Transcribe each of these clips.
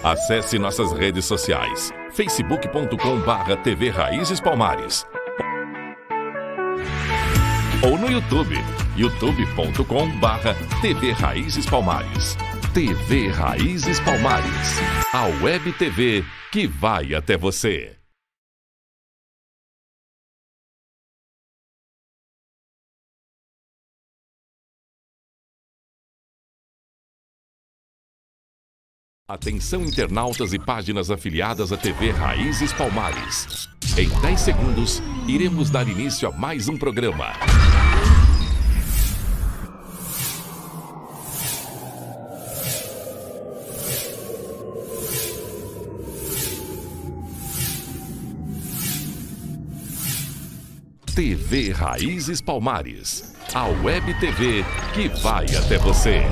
Acesse nossas redes sociais: facebook.com/TV Raízes Palmares ou no YouTube, youtube.com/TV Raízes Palmares. TV Raízes Palmares, a web TV que vai até você. Atenção, internautas e páginas afiliadas à TV Raízes Palmares. Em 10 segundos, iremos dar início a mais um programa. TV Raízes Palmares, a web TV que vai até você.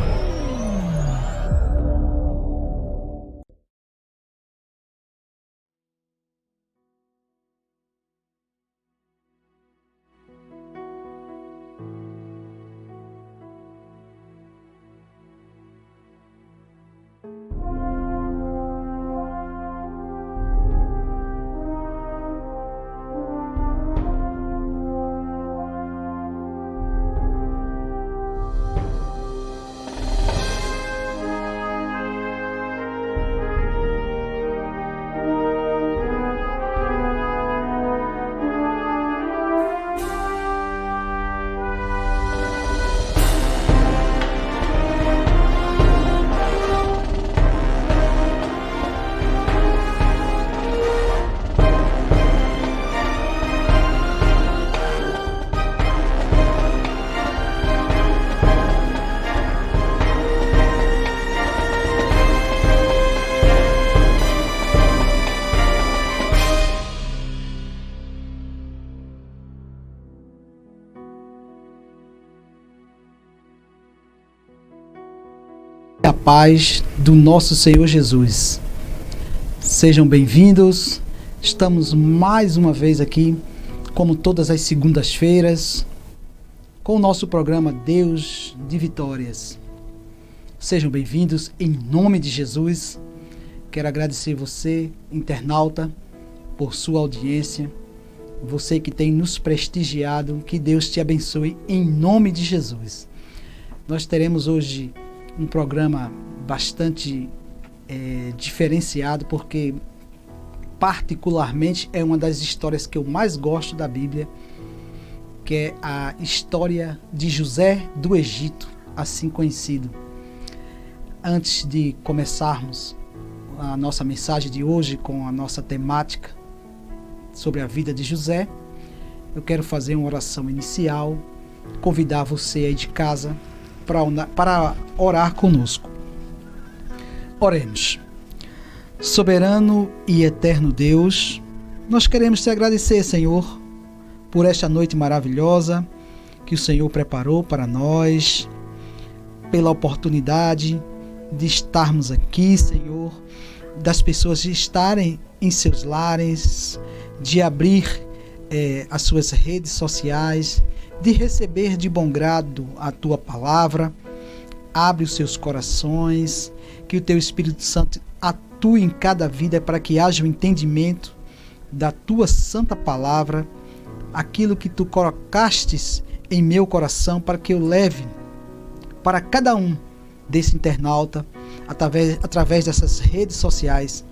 A paz do nosso Senhor Jesus. Sejam bem-vindos. Estamos mais uma vez aqui, como todas as segundas-feiras, com o nosso programa Deus de Vitórias. Sejam bem-vindos em nome de Jesus. Quero agradecer você, internauta, por sua audiência. Você que tem nos prestigiado, que Deus te abençoe em nome de Jesus. Nós teremos hoje um programa bastante diferenciado, porque particularmente é uma das histórias que eu mais gosto da Bíblia, que é a história de José do Egito, assim conhecido. Antes de começarmos a nossa mensagem de hoje com a nossa temática sobre a vida de José, eu quero fazer uma oração inicial, convidar você aí de casa para orar conosco. Oremos. Soberano e eterno Deus, nós queremos te agradecer, Senhor, por esta noite maravilhosa que o Senhor preparou para nós, pela oportunidade de estarmos aqui, Senhor, das pessoas estarem em seus lares, de abrir as suas redes sociais, de receber de bom grado a Tua palavra. Abre os seus corações, que o Teu Espírito Santo atue em cada vida para que haja o entendimento da Tua santa palavra, aquilo que Tu colocastes em meu coração, para que eu leve para cada um desse internauta, através dessas redes sociais,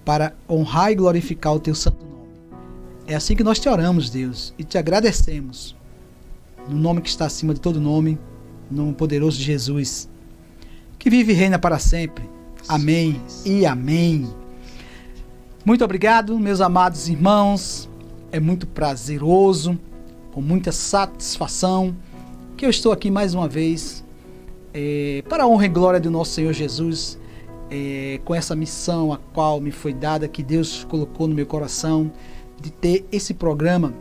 para honrar e glorificar o Teu santo nome. É assim que nós te oramos, Deus, e te agradecemos, no nome que está acima de todo nome, no poderoso de Jesus, que vive e reina para sempre. Amém e amém. Muito obrigado, meus amados irmãos. É muito prazeroso, com muita satisfação, que eu estou aqui mais uma vez, para a honra e glória do nosso Senhor Jesus, com essa missão a qual me foi dada, que Deus colocou no meu coração, de ter esse programa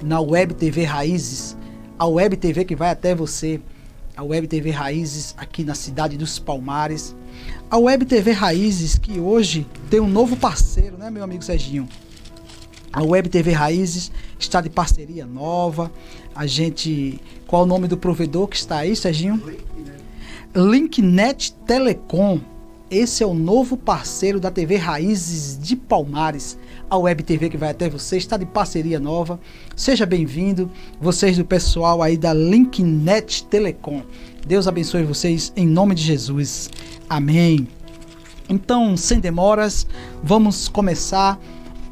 na Web TV Raízes, a Web TV que vai até você, a Web TV Raízes aqui na cidade dos Palmares, a Web TV Raízes que hoje tem um novo parceiro, né, meu amigo Serginho? A Web TV Raízes está de parceria nova. Qual é o nome do provedor que está aí, Serginho? Linknet Telecom. Esse é o novo parceiro da TV Raízes de Palmares, a Web TV que vai até você, está de parceria nova. Seja bem-vindo, vocês do pessoal aí da Linknet Telecom. Deus abençoe vocês em nome de Jesus. Amém. Então, sem demoras, vamos começar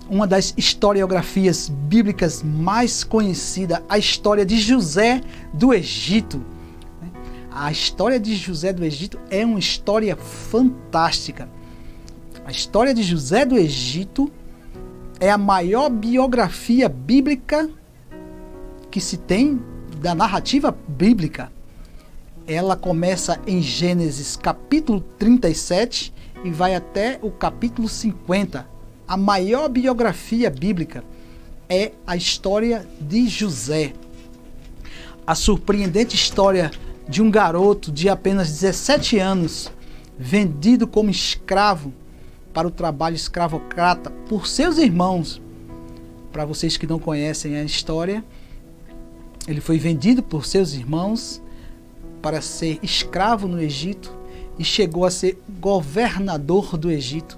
uma das historiografias bíblicas mais conhecida, a história de José do Egito. A história de José do Egito é uma história fantástica. A história de José do Egito é a maior biografia bíblica que se tem da narrativa bíblica. Ela começa em Gênesis capítulo 37 e vai até o capítulo 50. A maior biografia bíblica é a história de José. A surpreendente história de um garoto de apenas 17 anos, vendido como escravo para o trabalho escravocrata por seus irmãos. Para vocês que não conhecem a história, ele foi vendido por seus irmãos para ser escravo no Egito e chegou a ser governador do Egito,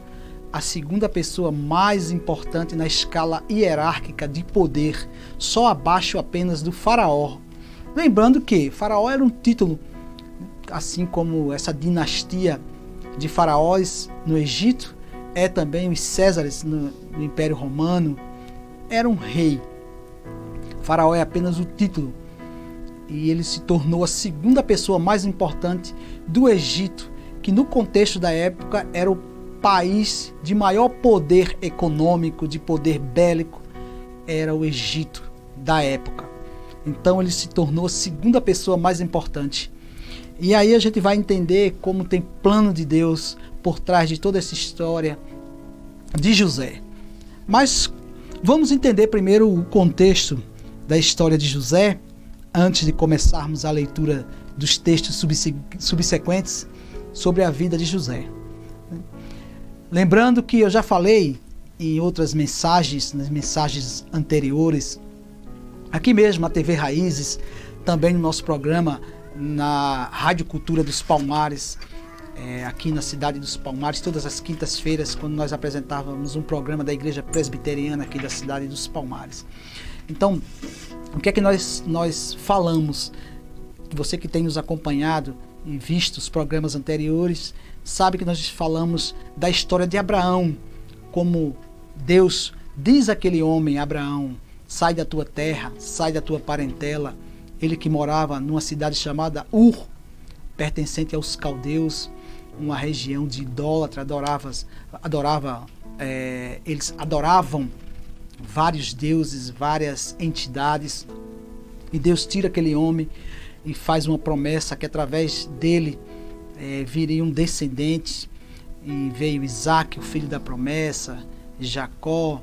a segunda pessoa mais importante na escala hierárquica de poder, só abaixo apenas do faraó. Lembrando que faraó era um título, assim como essa dinastia de faraós no Egito, é também os Césares no Império Romano, era um rei. Faraó é apenas o título, e ele se tornou a segunda pessoa mais importante do Egito, que no contexto da época era o país de maior poder econômico, de poder bélico, era o Egito da época. Então ele se tornou a segunda pessoa mais importante. E aí a gente vai entender como tem plano de Deus por trás de toda essa história de José. Mas vamos entender primeiro o contexto da história de José, antes de começarmos a leitura dos textos subsequentes sobre a vida de José. Lembrando que eu já falei em outras mensagens, nas mensagens anteriores, aqui mesmo na TV Raízes, também no nosso programa na Rádio Cultura dos Palmares, aqui na cidade dos Palmares, todas as quintas-feiras, quando nós apresentávamos um programa da Igreja Presbiteriana aqui da cidade dos Palmares. Então, o que é que nós falamos? Você que tem nos acompanhado e visto os programas anteriores, sabe que nós falamos da história de Abraão, como Deus diz àquele homem, Abraão, sai da tua terra, sai da tua parentela. Ele que morava numa cidade chamada Ur, pertencente aos caldeus, uma região de idólatra, eles adoravam vários deuses, várias entidades, e Deus tira aquele homem e faz uma promessa que através dele viriam descendentes, e veio Isaac, o filho da promessa, Jacó,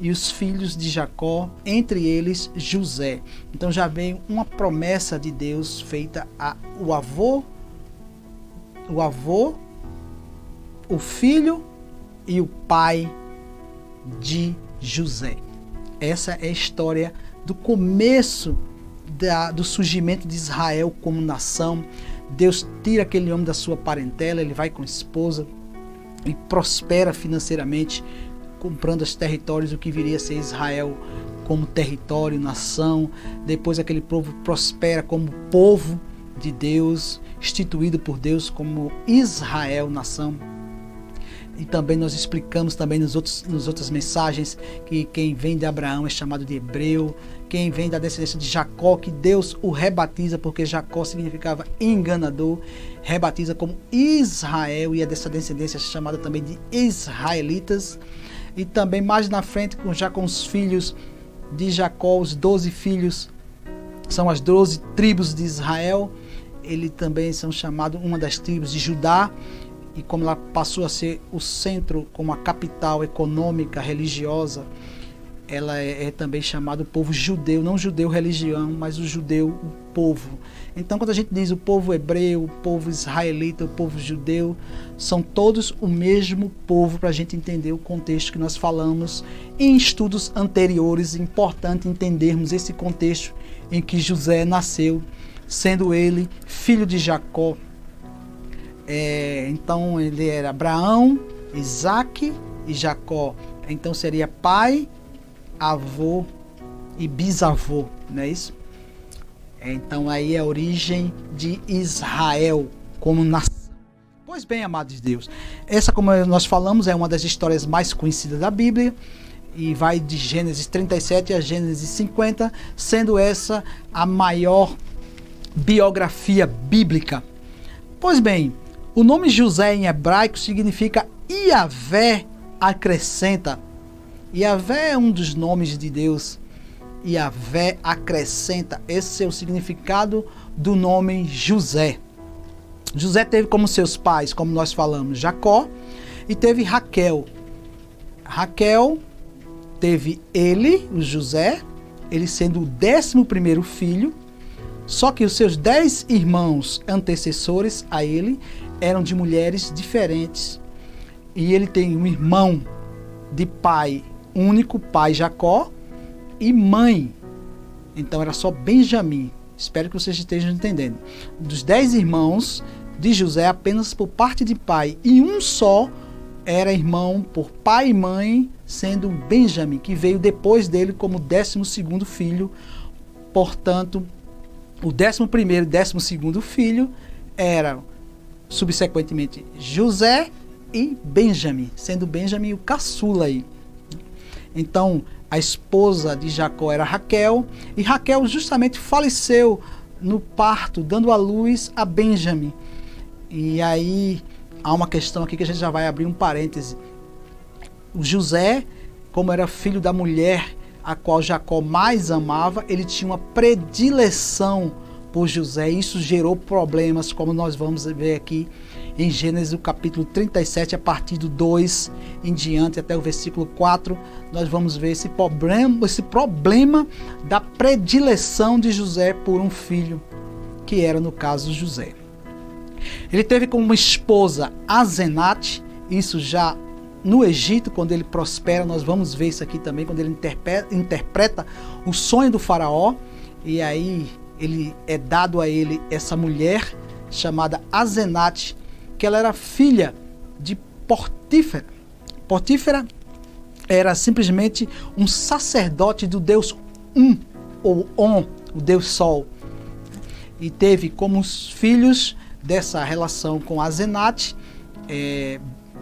e os filhos de Jacó, entre eles José. Então já veio uma promessa de Deus feita ao avô, o filho e o pai de José. Essa é a história do começo do surgimento de Israel como nação. Deus tira aquele homem da sua parentela, ele vai com a esposa e prospera financeiramente, comprando os territórios, o que viria a ser Israel como território, nação. Depois aquele povo prospera como povo de Deus, instituído por Deus como Israel, nação. E também nós explicamos também nas outras mensagens que quem vem de Abraão é chamado de hebreu, quem vem da descendência de Jacó, que Deus o rebatiza, porque Jacó significava enganador, rebatiza como Israel, e é dessa descendência chamada também de israelitas. E também mais na frente, já com os filhos de Jacó, os 12 filhos, são as 12 tribos de Israel. Ele também são chamados uma das tribos de Judá, e como ela passou a ser o centro, como a capital econômica, religiosa, ela é também chamado povo judeu, não judeu religião, mas o judeu, o povo. Então quando a gente diz o povo hebreu, o povo israelita, o povo judeu, são todos o mesmo povo, para a gente entender o contexto que nós falamos em estudos anteriores. É importante entendermos esse contexto em que José nasceu, sendo ele filho de Jacó. Então ele era Abraão, Isaque e Jacó. Então seria pai, avô e bisavô, não é isso? Então aí é a origem de Israel como nação. Pois bem, amados de Deus, essa, como nós falamos, é uma das histórias mais conhecidas da Bíblia e vai de Gênesis 37 a Gênesis 50, sendo essa a maior biografia bíblica. Pois bem, o nome José em hebraico significa Iavé acrescenta. Iavé é um dos nomes de Deus. Iavé acrescenta. Esse é o significado do nome José. José teve como seus pais, como nós falamos, Jacó, e teve Raquel. Raquel teve ele, o José, ele sendo o 11º filho, só que os seus 10 irmãos antecessores a ele eram de mulheres diferentes. E ele tem um irmão de pai único, pai Jacó, e mãe. Então era só Benjamim. Espero que vocês estejam entendendo. Dos 10 irmãos de José, apenas por parte de pai, e um só era irmão por pai e mãe, sendo Benjamim, que veio depois dele como 12º filho. Portanto, o 11º e 12º filho eram, subsequentemente, José e Benjamim, sendo Benjamim o caçula aí. Então, a esposa de Jacó era Raquel, e Raquel justamente faleceu no parto, dando à luz a Benjamim. E aí há uma questão aqui que a gente já vai abrir um parêntese. O José, como era filho da mulher a qual Jacó mais amava, ele tinha uma predileção por José. Isso gerou problemas, como nós vamos ver aqui em Gênesis, o capítulo 37, a partir do 2 em diante, até o versículo 4, nós vamos ver esse problema da predileção de José por um filho, que era, no caso, José. Ele teve como esposa Asenate, isso já no Egito, quando ele prospera. Nós vamos ver isso aqui também, quando ele interpreta o sonho do faraó, e aí ele é dado a ele essa mulher chamada Asenate, que ela era filha de Potífera. Potífera era simplesmente um sacerdote do deus ou On, o deus Sol, e teve como os filhos dessa relação com Asenate,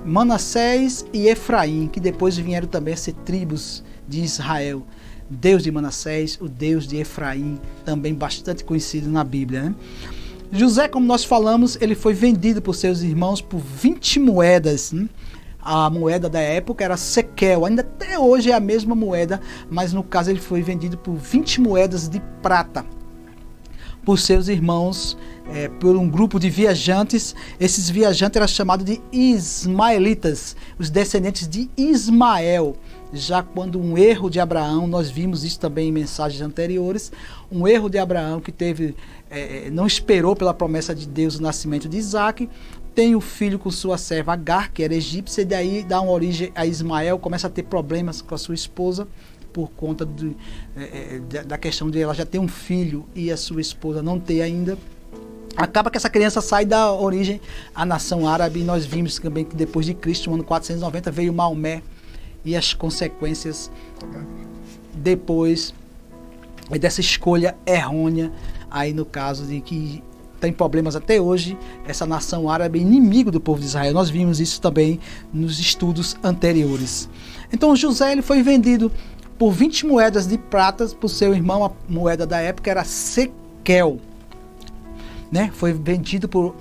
Manassés e Efraim, que depois vieram também a ser tribos de Israel. Deus de Manassés, o Deus de Efraim, também bastante conhecido na Bíblia, né? José, como nós falamos, ele foi vendido por seus irmãos por 20 moedas, né? A moeda da época era sequel, ainda até hoje é a mesma moeda, mas no caso ele foi vendido por 20 moedas de prata por seus irmãos, por um grupo de viajantes. Esses viajantes eram chamados de ismaelitas, os descendentes de Ismael. Já quando um erro de Abraão, nós vimos isso também em mensagens anteriores, um erro de Abraão que teve, não esperou pela promessa de Deus o nascimento de Isaque, tem o filho com sua serva Agar, que era egípcia, e daí dá uma origem a Ismael, começa a ter problemas com a sua esposa, por conta da questão de ela já ter um filho e a sua esposa não ter ainda. Acaba que essa criança sai da origem à nação árabe, e nós vimos também que depois de Cristo, no ano 490, veio Maomé, e as consequências depois dessa escolha errônea, aí no caso de que tem problemas até hoje, essa nação árabe inimigo do povo de Israel. Nós vimos isso também nos estudos anteriores. Então José, ele foi vendido por 20 moedas de prata por seu irmão. A moeda da época era sequel, né? Foi vendido por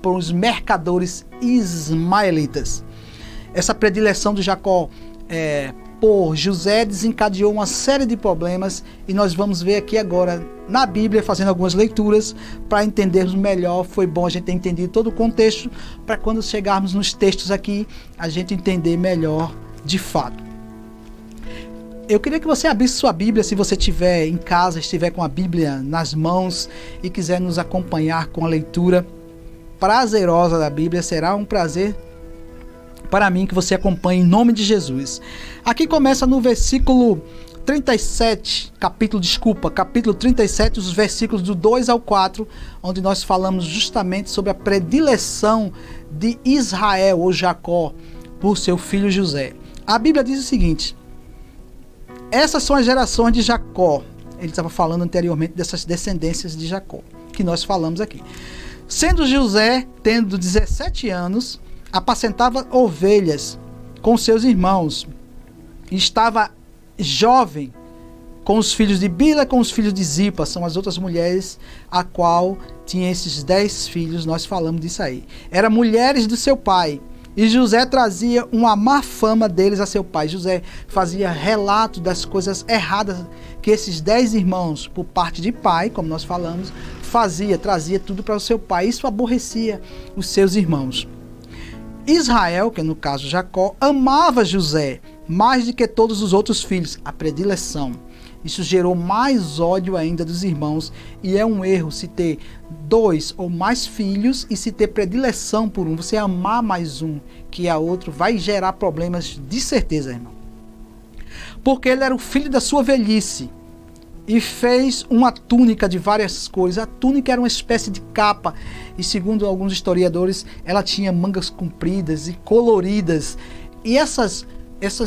os mercadores ismaelitas. Essa predileção de Jacó por José desencadeou uma série de problemas, e nós vamos ver aqui agora na Bíblia, fazendo algumas leituras para entendermos melhor. Foi bom a gente ter entendido todo o contexto, para quando chegarmos nos textos aqui, a gente entender melhor de fato. Eu queria que você abrisse sua Bíblia, se você estiver em casa, estiver com a Bíblia nas mãos e quiser nos acompanhar com a leitura prazerosa da Bíblia. Será um prazer para mim que você acompanhe em nome de Jesus. Aqui começa no versículo capítulo 37, os versículos do 2 ao 4, onde nós falamos justamente sobre a predileção de Israel, ou Jacó, por seu filho José. A Bíblia diz o seguinte: essas são as gerações de Jacó. Ele estava falando anteriormente dessas descendências de Jacó, que nós falamos aqui. Sendo José, tendo 17 anos, apacentava ovelhas com seus irmãos. Estava jovem com os filhos de Bila, com os filhos de Zipa, são as outras mulheres a qual tinha esses 10 filhos, nós falamos disso aí. Eram mulheres do seu pai, e José trazia uma má fama deles a seu pai. José fazia relato das coisas erradas que esses 10 irmãos, por parte de pai, como nós falamos, trazia tudo para o seu pai. Isso aborrecia os seus irmãos. Israel, que no caso Jacó, amava José mais do que todos os outros filhos, a predileção. Isso gerou mais ódio ainda dos irmãos, e é um erro se ter 2 ou mais filhos e se ter predileção por um. Você amar mais um que a outro vai gerar problemas de certeza, irmão. Porque ele era o filho da sua velhice e fez uma túnica de várias cores. A túnica era uma espécie de capa e, segundo alguns historiadores, ela tinha mangas compridas e coloridas. E essas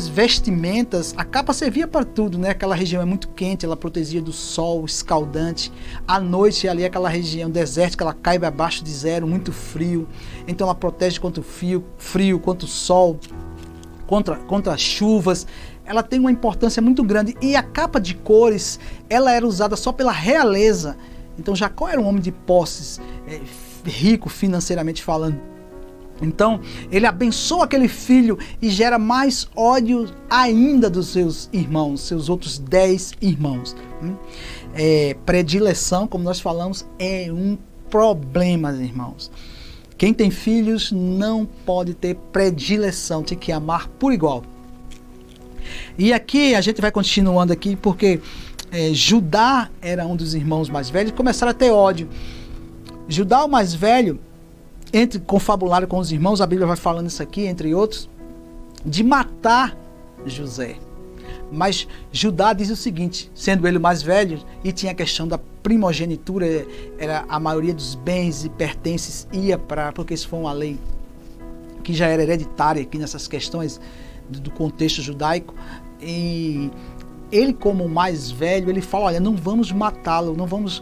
vestimentas, a capa servia para tudo, né? Aquela região é muito quente, ela protegia do sol escaldante. À noite, ali aquela região desértica, ela cai abaixo de zero, muito frio. Então ela protege contra o frio, contra o sol, contra as chuvas. Ela tem uma importância muito grande. E a capa de cores, ela era usada só pela realeza. Então Jacó era um homem de posses, rico financeiramente falando. Então, ele abençoa aquele filho e gera mais ódio ainda dos seus irmãos, seus outros 10 irmãos. Predileção, como nós falamos, é um problema, irmãos. Quem tem filhos não pode ter predileção, tem que amar por igual. E aqui, a gente vai continuando aqui, porque Judá era um dos irmãos mais velhos, e começaram a ter ódio. Judá, o mais velho, confabularam com os irmãos, a Bíblia vai falando isso aqui, entre outros, de matar José. Mas Judá diz o seguinte, sendo ele o mais velho, e tinha a questão da primogenitura, era a maioria dos bens e pertences ia para, porque isso foi uma lei que já era hereditária aqui nessas questões do contexto judaico, e ele, como o mais velho, ele fala, olha, não vamos matá-lo, não vamos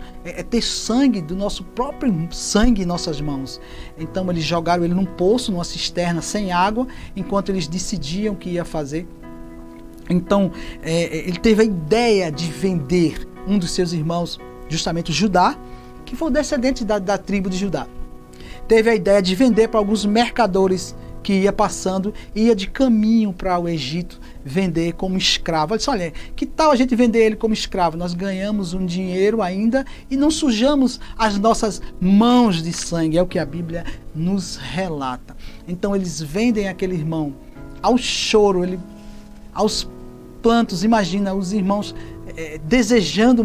ter sangue do nosso próprio sangue em nossas mãos. Então eles jogaram ele num poço, numa cisterna sem água, enquanto eles decidiam o que ia fazer. Então ele teve a ideia de vender um dos seus irmãos, justamente o Judá, que foi o descendente da tribo de Judá. Teve a ideia de vender para alguns mercadores que ia passando, ia de caminho para o Egito vender como escravo. Ele disse, olha, que tal a gente vender ele como escravo? Nós ganhamos um dinheiro ainda e não sujamos as nossas mãos de sangue, é o que a Bíblia nos relata. Então eles vendem aquele irmão ao choro, aos plantos. Imagina os irmãos desejando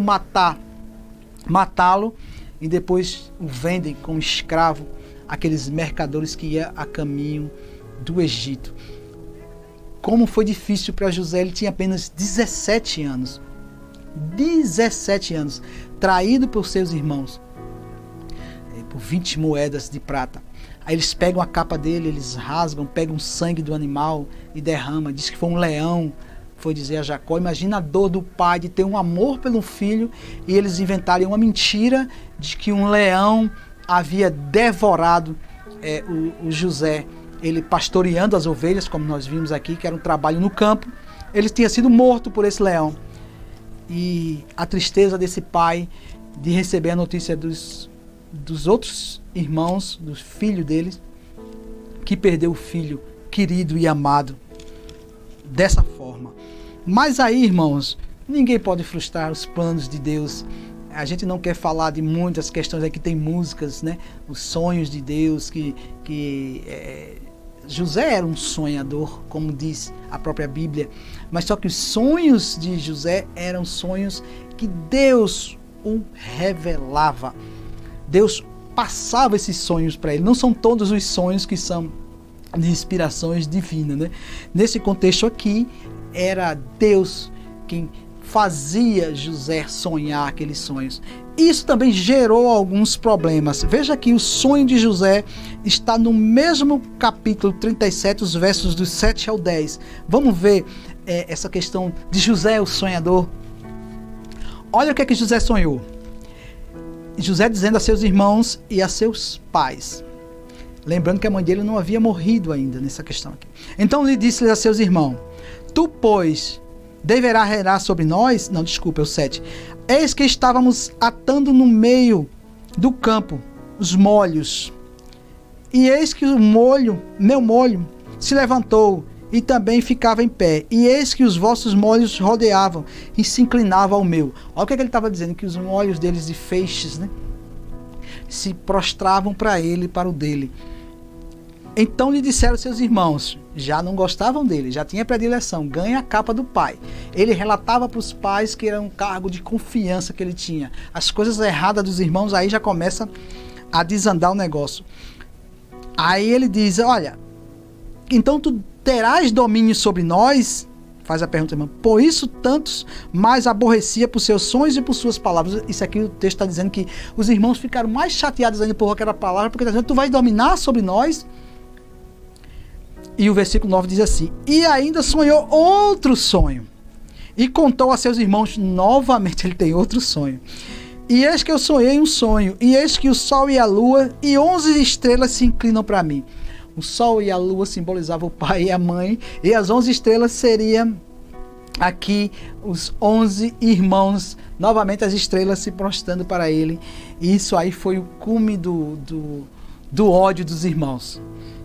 matá-lo, e depois o vendem como escravo, aqueles mercadores que iam a caminho do Egito. Como foi difícil para José, ele tinha apenas 17 anos. 17 anos, traído por seus irmãos, por 20 moedas de prata. Aí eles pegam a capa dele, eles rasgam, pegam o sangue do animal e derramam. Diz que foi um leão, foi dizer a Jacó. Imagina a dor do pai de ter um amor pelo filho e eles inventarem uma mentira de que um leão havia devorado o José, ele pastoreando as ovelhas, como nós vimos aqui, que era um trabalho no campo. Ele tinha sido morto por esse leão. E a tristeza desse pai de receber a notícia dos outros irmãos, do filho deles, que perdeu o filho querido e amado dessa forma. Mas aí, irmãos, ninguém pode frustrar os planos de Deus. A gente não quer falar de muitas questões, aqui tem músicas, né? Os sonhos de Deus, José era um sonhador, como diz a própria Bíblia, mas só que os sonhos de José eram sonhos que Deus o revelava. Deus passava esses sonhos para ele. Não são todos os sonhos que são de inspirações divinas, né? Nesse contexto aqui, era Deus quem fazia José sonhar aqueles sonhos. Isso também gerou alguns problemas. Veja que o sonho de José está no mesmo capítulo 37, os versos dos 7 ao 10. Vamos ver essa questão de José, o sonhador. Olha o que é que José sonhou. José dizendo a seus irmãos e a seus pais. Lembrando que a mãe dele não havia morrido ainda nessa questão aqui. Então lhe disse a seus irmãos: tu, pois, deverá reinar sobre nós? Não, desculpa, é o 7. Eis que estávamos atando no meio do campo os molhos. E eis que meu molho, se levantou e também ficava em pé. E eis que os vossos molhos rodeavam e se inclinavam ao meu. Olha o que ele estava dizendo, que os molhos deles de feixes, né, se prostravam para ele e para o dele. Então lhe disseram seus irmãos, já não gostavam dele, já tinha predileção, ganha a capa do pai. Ele relatava para os pais que era um cargo de confiança que ele tinha. As coisas erradas dos irmãos, aí já começa a desandar o negócio. Aí ele diz, olha, então tu terás domínio sobre nós? Faz a pergunta, irmão. Por isso tantos mais aborrecia por seus sonhos e por suas palavras. Isso aqui o texto está dizendo que os irmãos ficaram mais chateados ainda por aquela palavra, porque está dizendo, tu vais dominar sobre nós? E o versículo 9 diz assim, e ainda sonhou outro sonho, e contou a seus irmãos, novamente ele tem outro sonho. E eis que eu sonhei um sonho, e eis que o sol e a lua e 11 estrelas se inclinam para mim. O sol e a lua simbolizavam o pai e a mãe, e as 11 estrelas seriam aqui os 11 irmãos, novamente as estrelas se prostrando para ele. E isso aí foi o cume do ódio dos irmãos.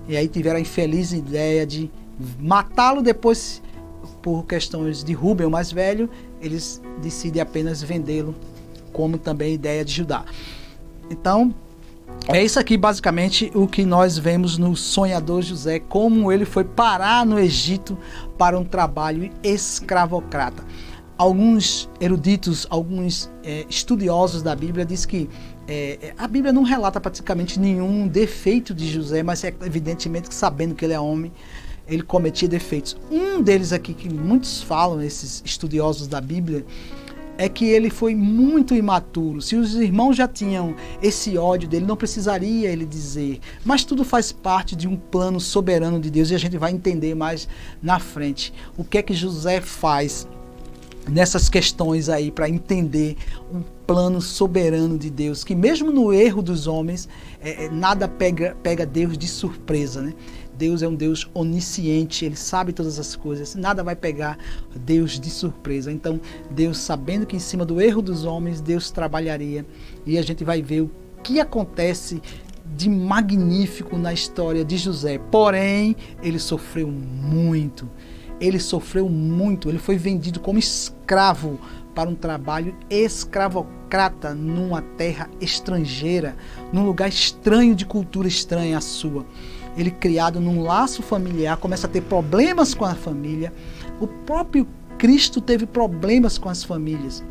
E aí tiveram a infeliz ideia de matá-lo. Depois, por questões de Rúben, o mais velho, eles decidem apenas vendê-lo, como também a ideia de Judá. Então, é isso aqui basicamente o que nós vemos no sonhador José, como ele foi parar no Egito para um trabalho escravocrata. Alguns eruditos, alguns estudiosos da Bíblia dizem que a Bíblia não relata praticamente nenhum defeito de José, mas é evidentemente que, sabendo que ele é homem, ele cometia defeitos. Um deles aqui, que muitos falam, esses estudiosos da Bíblia, é que ele foi muito imaturo. Se os irmãos já tinham esse ódio dele, não precisaria ele dizer. Mas tudo faz parte de um plano soberano de Deus, e a gente vai entender mais na frente o que é que José faz nessas questões aí, para entender um plano soberano de Deus, que mesmo no erro dos homens, nada pega Deus de surpresa, né? Deus é um Deus onisciente, ele sabe todas as coisas, nada vai pegar Deus de surpresa. Então, Deus, sabendo que em cima do erro dos homens, Deus trabalharia, e a gente vai ver o que acontece de magnífico na história de José. Porém, ele sofreu muito. Ele foi vendido como escravo para um trabalho escravocrata numa terra estrangeira, num lugar estranho, de cultura estranha à sua. Ele, criado num laço familiar, começa a ter problemas com a família. O próprio Cristo teve problemas com as famílias,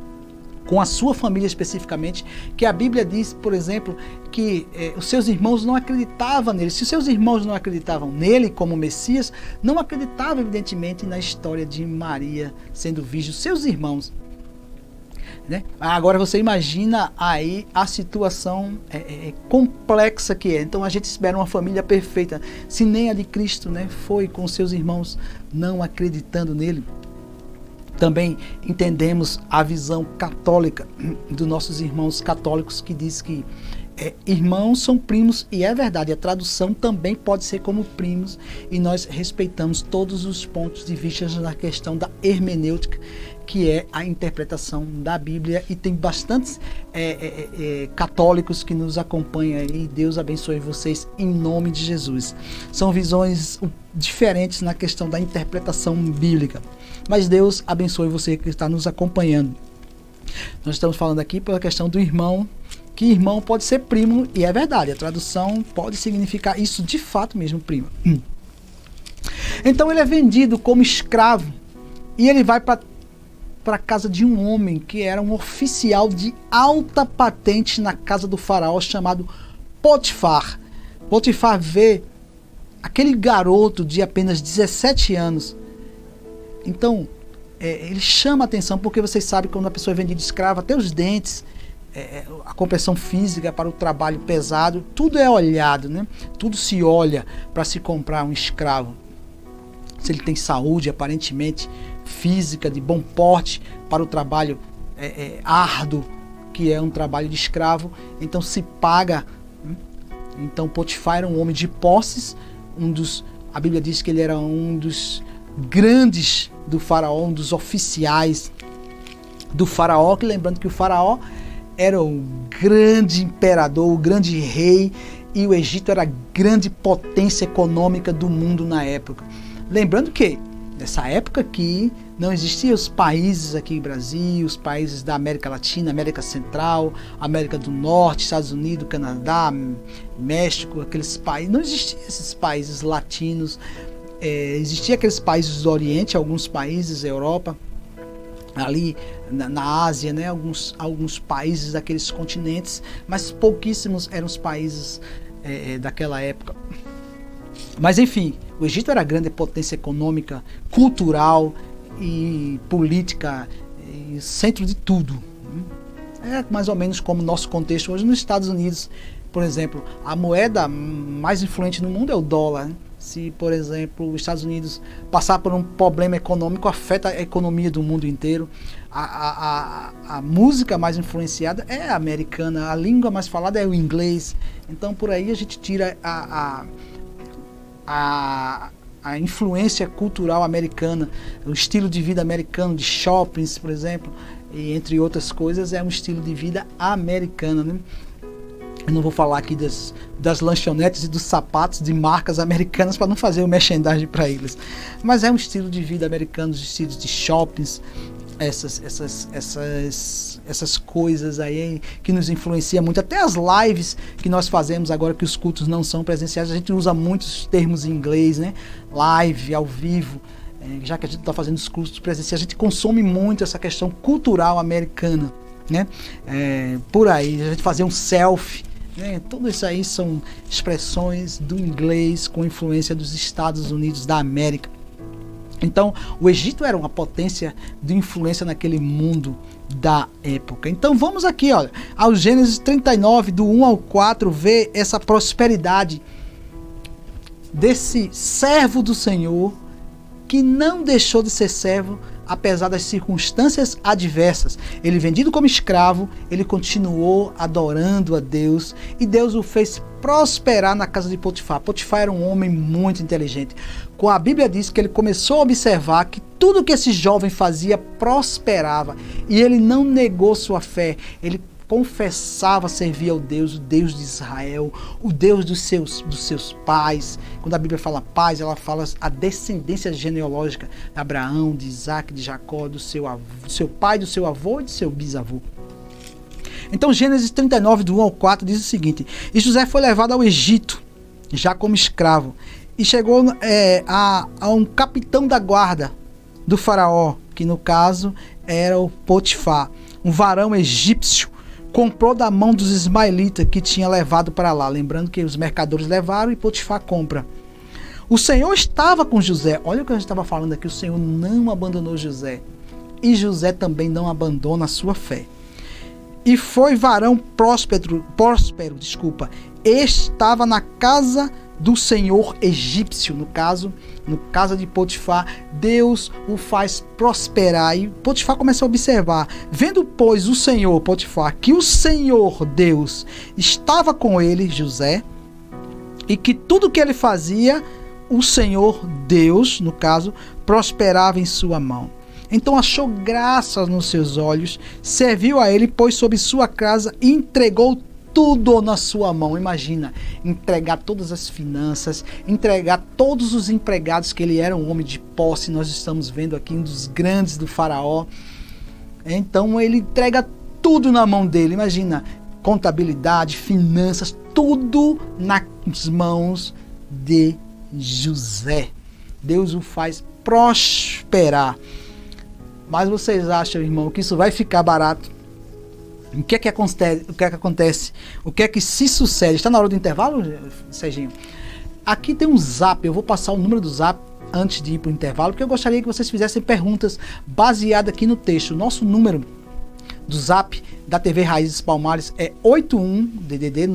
com a sua família especificamente, que a Bíblia diz, por exemplo, que os seus irmãos não acreditavam nele. Se os seus irmãos não acreditavam nele como Messias, não acreditavam evidentemente na história de Maria sendo virgem, os seus irmãos, né? Agora você imagina aí a situação complexa que é. Então a gente espera uma família perfeita, se nem a de Cristo, né, foi com seus irmãos não acreditando nele. Também entendemos a visão católica dos nossos irmãos católicos, que diz que irmãos são primos, e é verdade, a tradução também pode ser como primos, e nós respeitamos todos os pontos de vista na questão da hermenêutica, que é a interpretação da Bíblia, e tem bastantes católicos que nos acompanham aí. Deus abençoe vocês em nome de Jesus. São visões diferentes na questão da interpretação bíblica, mas Deus abençoe você que está nos acompanhando. Nós estamos falando aqui pela questão do irmão, que irmão pode ser primo, e é verdade, a tradução pode significar isso de fato mesmo, primo. Então ele é vendido como escravo, e ele vai para a casa de um homem que era um oficial de alta patente na casa do faraó, chamado Potifar. Potifar vê aquele garoto de apenas 17 anos. Então, ele chama a atenção, porque vocês sabem que quando a pessoa é vendida escrava, até os dentes, a compressão física para o trabalho pesado, tudo é olhado, né? Tudo se olha para se comprar um escravo. Se ele tem saúde, aparentemente, física, de bom porte, para o trabalho árduo, que é um trabalho de escravo, então se paga. Então Potifar era um homem de posses, a Bíblia diz que ele era um dos grandes do faraó, um dos oficiais do faraó, que lembrando que o faraó era o grande imperador, o grande rei, e o Egito era a grande potência econômica do mundo na época. Lembrando que nessa época aqui não existiam os países aqui no Brasil, os países da América Latina, América Central, América do Norte, Estados Unidos, Canadá, México, aqueles países, não existiam esses países latinos, existiam aqueles países do Oriente, alguns países, Europa, ali na Ásia, né, alguns países daqueles continentes, mas pouquíssimos eram os países daquela época. Mas enfim, o Egito era a grande potência econômica, cultural e política, e centro de tudo. É mais ou menos como o nosso contexto hoje nos Estados Unidos. Por exemplo, a moeda mais influente no mundo é o dólar, né? Se, por exemplo, os Estados Unidos passar por um problema econômico, afeta a economia do mundo inteiro. A música mais influenciada é a americana, a língua mais falada é o inglês. Então, por aí a gente tira a influência cultural americana, o estilo de vida americano, de shoppings, por exemplo, e entre outras coisas, é um estilo de vida americano, né? Eu não vou falar aqui das lanchonetes e dos sapatos de marcas americanas para não fazer o merchandising para eles. Mas é um estilo de vida americano, os estilos de shoppings, essas coisas aí que nos influenciam muito. Até as lives que nós fazemos agora, que os cultos não são presenciais, a gente usa muitos termos em inglês, né? Live, ao vivo. Já que a gente está fazendo os cultos presenciais, a gente consome muito essa questão cultural americana, né? Por aí, a gente fazer um selfie, né? Tudo isso aí são expressões do inglês com influência dos Estados Unidos da América. Então, o Egito era uma potência de influência naquele mundo da época. Então, vamos aqui, olha, ao Gênesis 39, do 1 ao 4, ver essa prosperidade desse servo do Senhor, que não deixou de ser servo, apesar das circunstâncias adversas. Ele vendido como escravo, ele continuou adorando a Deus, e Deus o fez prosperar na casa de Potifar. Potifar era um homem muito inteligente. A Bíblia diz que ele começou a observar que tudo que esse jovem fazia prosperava, e ele não negou sua fé. Ele confessava servir ao Deus, o Deus de Israel, o Deus dos seus pais. Quando a Bíblia fala pais, ela fala a descendência genealógica de Abraão, de Isaac, de Jacó, do seu pai, do seu avô e do seu bisavô. Então Gênesis 39, do 1 ao 4 diz o seguinte: e José foi levado ao Egito, já como escravo, e chegou a um capitão da guarda do faraó, que no caso era o Potifar, um varão egípcio. Comprou da mão dos ismaelitas que tinha levado para lá. Lembrando que os mercadores levaram e Potifar compra. O Senhor estava com José. Olha o que a gente estava falando aqui. O Senhor não abandonou José. E José também não abandona a sua fé. E foi varão próspero, estava na casa do Senhor egípcio, no casa de Potifar. Deus o faz prosperar, e Potifar começa a observar, vendo pois o Senhor, Potifar, que o Senhor Deus estava com ele, José, e que tudo que ele fazia, o Senhor Deus, no caso, prosperava em sua mão. Então achou graça nos seus olhos, serviu a ele, pôs sobre sua casa e entregou tudo na sua mão. Imagina, entregar todas as finanças, entregar todos os empregados, que ele era um homem de posse. Nós estamos vendo aqui um dos grandes do faraó. Então ele entrega tudo na mão dele. Imagina, contabilidade, finanças, tudo nas mãos de José. Deus o faz prosperar. Mas vocês acham, irmão, que isso vai ficar barato? O que é que acontece? O que é que se sucede? Está na hora do intervalo, Serginho? Aqui tem um zap, eu vou passar o número do zap antes de ir para o intervalo, porque eu gostaria que vocês fizessem perguntas baseadas aqui no texto. O nosso número do Zap da TV Raízes Palmares é 81-DDD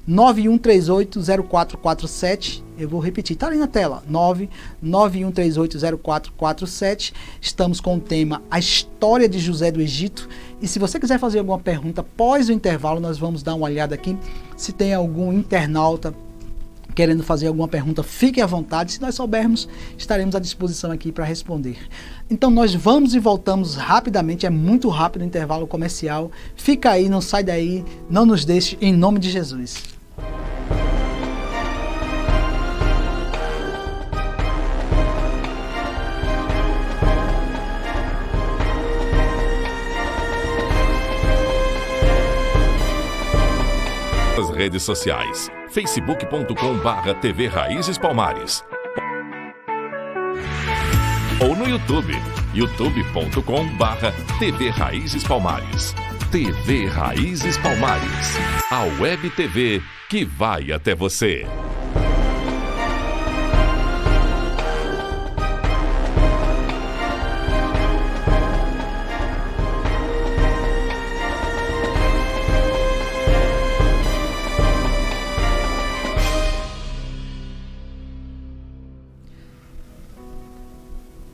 991380447. Eu vou repetir, tá ali na tela, 991380447. Estamos com o tema A História de José do Egito. E se você quiser fazer alguma pergunta após o intervalo, nós vamos dar uma olhada aqui. Se tem algum internauta querendo fazer alguma pergunta, fique à vontade. Se nós soubermos, estaremos à disposição aqui para responder. Então nós vamos e voltamos rapidamente, é muito rápido o intervalo comercial. Fica aí, não sai daí, não nos deixe, em nome de Jesus. As redes sociais, facebook.com/TV Raízes Palmares, ou no YouTube, youtube.com/TV Raízes Palmares. TV Raízes Palmares, a web TV que vai até você.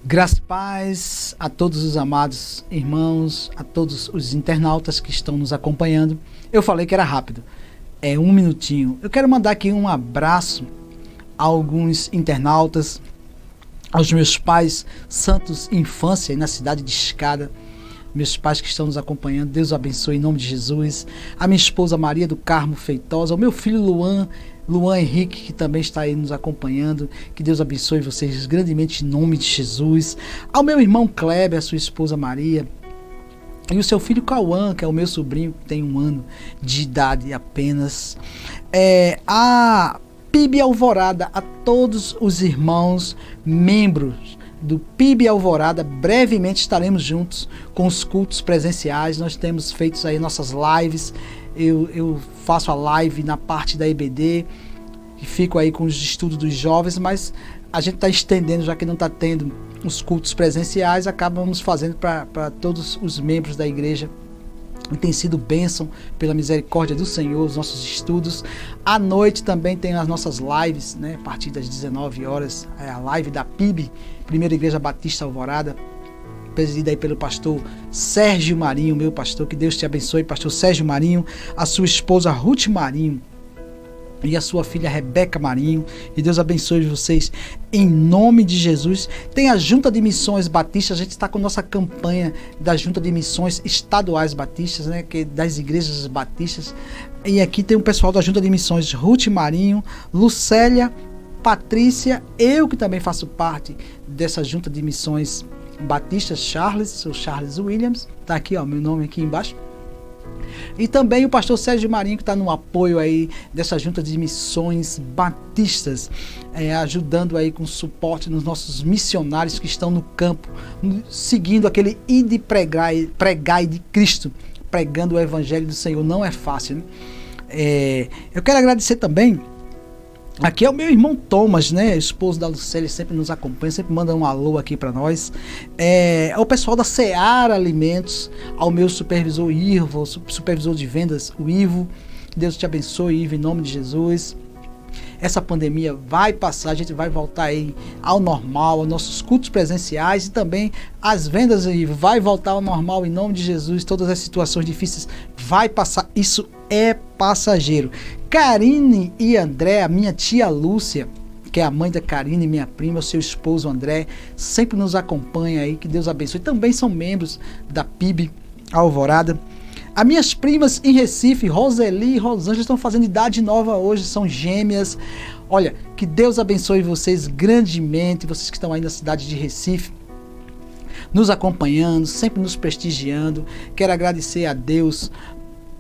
Graças e paz a todos os amados irmãos, a todos os internautas que estão nos acompanhando. Eu falei que era rápido, é 1 minutinho. Eu quero mandar aqui um abraço a alguns internautas, aos meus pais santos infância na cidade de Escada, meus pais que estão nos acompanhando, Deus abençoe em nome de Jesus. A minha esposa Maria do Carmo Feitosa, o meu filho Luan Henrique, que também está aí nos acompanhando, que Deus abençoe vocês grandemente em nome de Jesus. Ao meu irmão Kleber, a sua esposa Maria, e o seu filho Cauã, que é o meu sobrinho, que tem 1 ano de idade apenas. A PIB Alvorada, a todos os irmãos membros do PIB Alvorada, brevemente estaremos juntos com os cultos presenciais. Nós temos feito aí nossas lives. Eu faço a live na parte da EBD e fico aí com os estudos dos jovens, mas a gente está estendendo, já que não está tendo os cultos presenciais, acabamos fazendo para todos os membros da igreja. E tem sido bênção pela misericórdia do Senhor, os nossos estudos. À noite também tem as nossas lives, né? A partir das 19 horas, a live da PIB, Primeira Igreja Batista Alvorada, presidida aí pelo pastor Sérgio Marinho, meu pastor, que Deus te abençoe, pastor Sérgio Marinho, a sua esposa Ruth Marinho e a sua filha Rebeca Marinho, e Deus abençoe vocês em nome de Jesus. Tem a Junta de Missões Batistas, a gente está com nossa campanha da Junta de Missões Estaduais Batistas, né, que das igrejas batistas, e aqui tem o pessoal da Junta de Missões Ruth Marinho, Lucélia, Patrícia, eu que também faço parte dessa Junta de Missões Batistas, sou Charles Williams, tá aqui, ó, meu nome aqui embaixo. E também o pastor Sérgio Marinho, que está no apoio aí dessa Junta de Missões Batistas, ajudando aí com suporte nos nossos missionários que estão no campo, seguindo aquele ide pregai de Cristo, pregando o Evangelho do Senhor. Não é fácil, né? Eu quero agradecer também. Aqui é o meu irmão Thomas, né? Esposo da Lucélia, sempre nos acompanha, sempre manda um alô aqui para nós. Ao pessoal da Seara Alimentos, ao meu supervisor Ivo, supervisor de vendas, o Ivo. Deus te abençoe, Ivo, em nome de Jesus. Essa pandemia vai passar, a gente vai voltar aí ao normal, aos nossos cultos presenciais, e também as vendas, Ivo, vai voltar ao normal em nome de Jesus. Todas as situações difíceis vai passar, isso é passageiro. Karine e André, a minha tia Lúcia, que é a mãe da Karine, minha prima, o seu esposo André, sempre nos acompanha aí, que Deus abençoe. Também são membros da PIB Alvorada. As minhas primas em Recife, Roseli e Rosângela, estão fazendo idade nova hoje, são gêmeas. Olha, que Deus abençoe vocês grandemente, vocês que estão aí na cidade de Recife, nos acompanhando, sempre nos prestigiando. Quero agradecer a Deus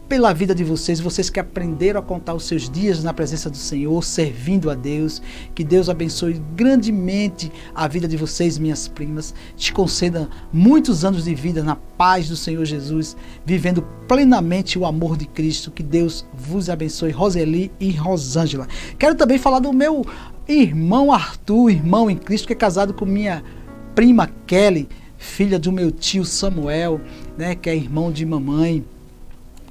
pela vida de vocês, vocês que aprenderam a contar os seus dias na presença do Senhor, servindo a Deus. Que Deus abençoe grandemente a vida de vocês, minhas primas, te conceda muitos anos de vida na paz do Senhor Jesus, vivendo plenamente o amor de Cristo. Que Deus vos abençoe, Roseli e Rosângela. Quero também falar do meu irmão Arthur, irmão em Cristo, que é casado com minha prima Kelly, filha do meu tio Samuel, né, que é irmão de mamãe,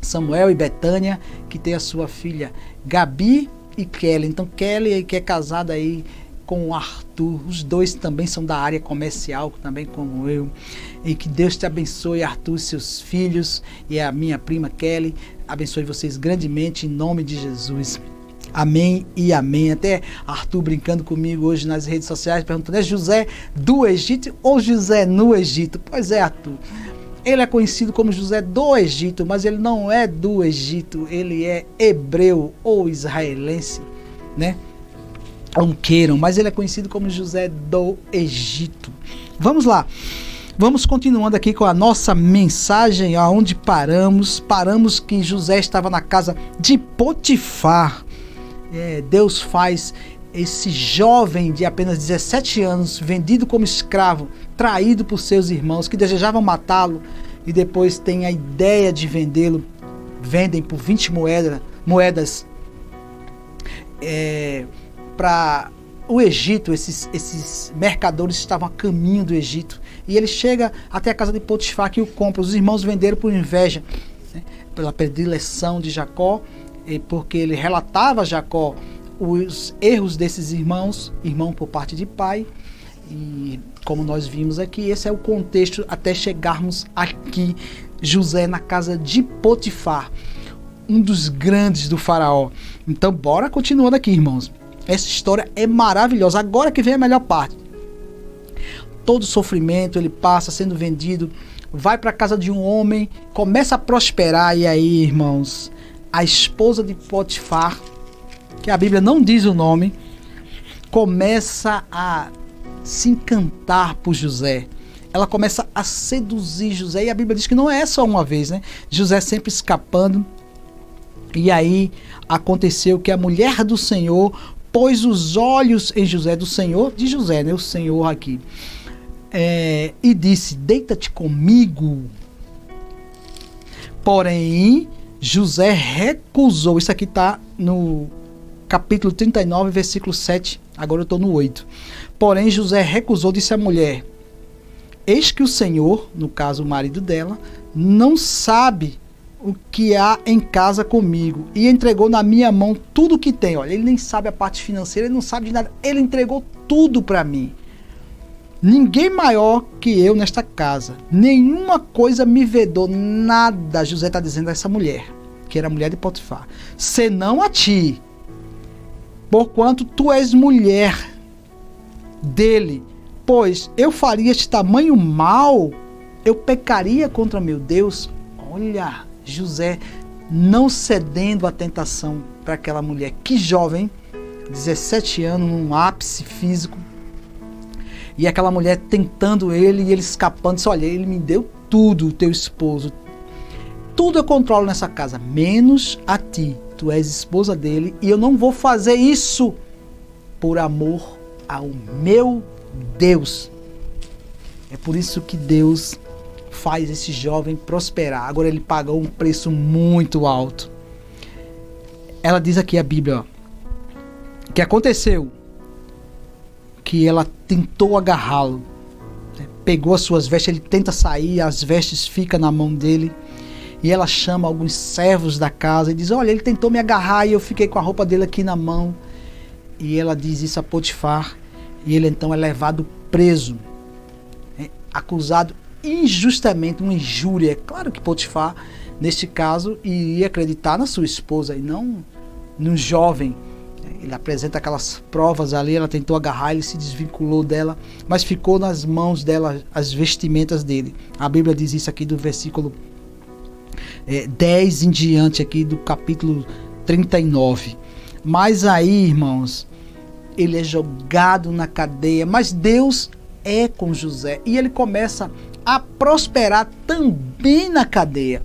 Samuel e Betânia, que tem a sua filha Gabi e Kelly. Então Kelly, que é casada aí com o Arthur, os dois também são da área comercial, também como eu. E que Deus te abençoe, Arthur, seus filhos, e a minha prima Kelly, abençoe vocês grandemente em nome de Jesus. Amém e amém. Até Arthur brincando comigo hoje nas redes sociais, perguntando: é José do Egito ou José no Egito? Pois é, Arthur, ele é conhecido como José do Egito, mas ele não é do Egito, ele é hebreu ou israelense, né? Não queiram, mas ele é conhecido como José do Egito. Vamos lá, vamos continuando aqui com a nossa mensagem, aonde paramos que José estava na casa de Potifar. Deus faz esse jovem de apenas 17 anos, vendido como escravo, traído por seus irmãos que desejavam matá-lo, e depois tem a ideia de vendê-lo, vendem por 20 moedas para o Egito. Esses mercadores estavam a caminho do Egito, e ele chega até a casa de Potifar, que o compra. Os irmãos venderam por inveja, né, pela predileção de Jacó, porque ele relatava a Jacó os erros desses irmãos, irmão por parte de pai. E como nós vimos aqui, esse é o contexto até chegarmos aqui, José na casa de Potifar, um dos grandes do faraó. Então bora continuando aqui, irmãos. Essa história é maravilhosa. Agora que vem a melhor parte. Todo sofrimento ele passa sendo vendido, vai para a casa de um homem, começa a prosperar, e aí, irmãos, a esposa de Potifar, que a Bíblia não diz o nome, começa a se encantar por José. Ela começa a seduzir José, e a Bíblia diz que não é só uma vez, né? José sempre escapando. E aí aconteceu que a mulher do Senhor pôs os olhos em José, do Senhor de José, né? O Senhor aqui. E disse: deita-te comigo. Porém, José recusou. Isso aqui está no capítulo 39, versículo 7. Agora eu estou no 8. Porém, José recusou, disse a mulher: eis que o Senhor, no caso o marido dela, não sabe o que há em casa comigo, e entregou na minha mão tudo o que tem. Olha, ele nem sabe a parte financeira, ele não sabe de nada. Ele entregou tudo para mim. Ninguém maior que eu nesta casa. Nenhuma coisa me vedou, nada. José está dizendo a essa mulher, que era a mulher de Potifar, senão a ti, porquanto tu és mulher dele. Pois eu faria este tamanho mal, eu pecaria contra meu Deus. Olha, José não cedendo à tentação para aquela mulher. Que jovem, 17 anos, num ápice físico. E aquela mulher tentando ele, e ele escapando. Disse: olha, ele me deu tudo, o teu esposo. Tudo eu controlo nessa casa, menos a ti. Tu és esposa dele, e eu não vou fazer isso por amor ao meu Deus. É por isso que Deus faz esse jovem prosperar. Agora ele pagou um preço muito alto. Ela diz aqui a Bíblia, que aconteceu que ela tentou agarrá-lo, pegou as suas vestes, ele tenta sair, as vestes ficam na mão dele, e ela chama alguns servos da casa e diz: olha, ele tentou me agarrar e eu fiquei com a roupa dele aqui na mão. E ela diz isso a Potifar, e ele então é levado preso, acusado injustamente, uma injúria. É claro que Potifar, neste caso, iria acreditar na sua esposa e não no jovem. Ele apresenta aquelas provas ali, ela tentou agarrar, ele se desvinculou dela, mas ficou nas mãos dela as vestimentas dele. A Bíblia diz isso aqui do versículo 10 em diante, aqui do capítulo 39. Mas aí, irmãos, ele é jogado na cadeia, mas Deus é com José, e ele começa a prosperar também na cadeia.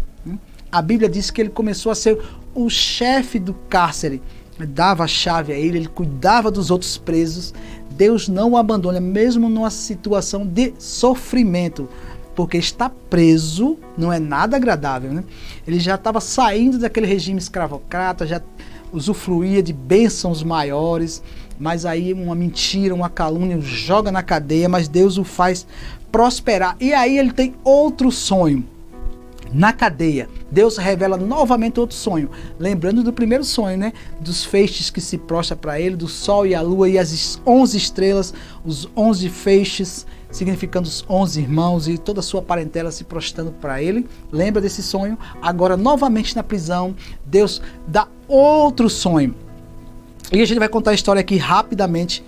A Bíblia diz que ele começou a ser o chefe do cárcere, dava a chave a ele, ele cuidava dos outros presos. Deus não o abandona, mesmo numa situação de sofrimento, porque estar preso não é nada agradável, né? Ele já estava saindo daquele regime escravocrata, já usufruía de bênçãos maiores, mas aí uma mentira, uma calúnia, o joga na cadeia, mas Deus o faz prosperar. E aí ele tem outro sonho. Na cadeia, Deus revela novamente outro sonho. Lembrando do primeiro sonho, né? Dos feixes que se prostram para ele, do sol e a lua e as 11 estrelas, os 11 feixes, significando os 11 irmãos e toda a sua parentela se prostrando para ele. Lembra desse sonho? Agora, novamente na prisão, Deus dá outro sonho. E a gente vai contar a história aqui rapidamente.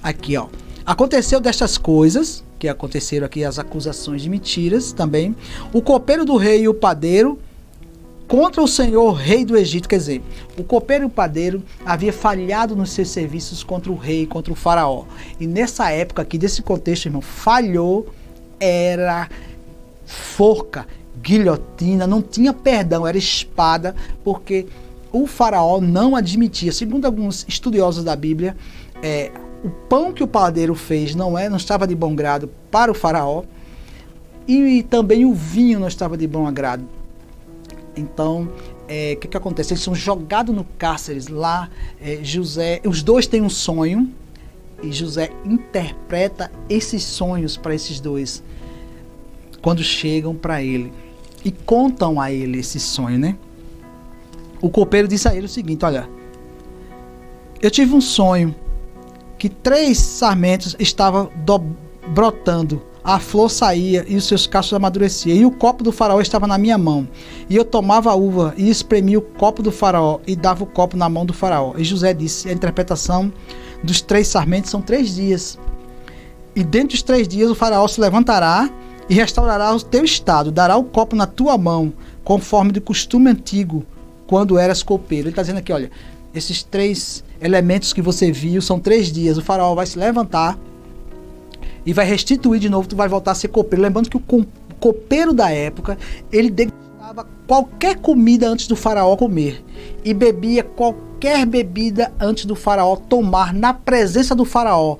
Aqui, ó. Aconteceu destas coisas, que aconteceram aqui as acusações de mentiras também. O copeiro do rei e o padeiro contra o Senhor, rei do Egito. Quer dizer, o copeiro e o padeiro havia falhado nos seus serviços contra o rei, contra o faraó. E nessa época aqui, desse contexto, irmão, falhou, era forca, guilhotina, não tinha perdão, era espada, porque o faraó não admitia. Segundo alguns estudiosos da Bíblia, o pão que o padeiro fez não estava de bom grado para o faraó, e também o vinho não estava de bom agrado. Então, o que acontece? Eles são jogados no cárcere lá. José, os dois têm um sonho, e José interpreta esses sonhos para esses dois quando chegam para ele e contam a ele esse sonho, né? O copeiro disse a ele o seguinte: olha, eu tive um sonho que 3 sarmentos estavam brotando, a flor saía e os seus cachos amadureciam, e o copo do faraó estava na minha mão, e eu tomava a uva e espremia o copo do faraó e dava o copo na mão do faraó. E José disse: a interpretação dos 3 sarmentos são 3 dias, e dentro dos 3 dias o faraó se levantará e restaurará o teu estado, dará o copo na tua mão, conforme do costume antigo, quando eras copeiro. Ele está dizendo aqui, olha, esses 3 elementos que você viu são 3 dias, o faraó vai se levantar e vai restituir de novo, tu vai voltar a ser copeiro. Lembrando que o copeiro da época, ele degustava qualquer comida antes do faraó comer, e bebia qualquer bebida antes do faraó tomar, na presença do faraó.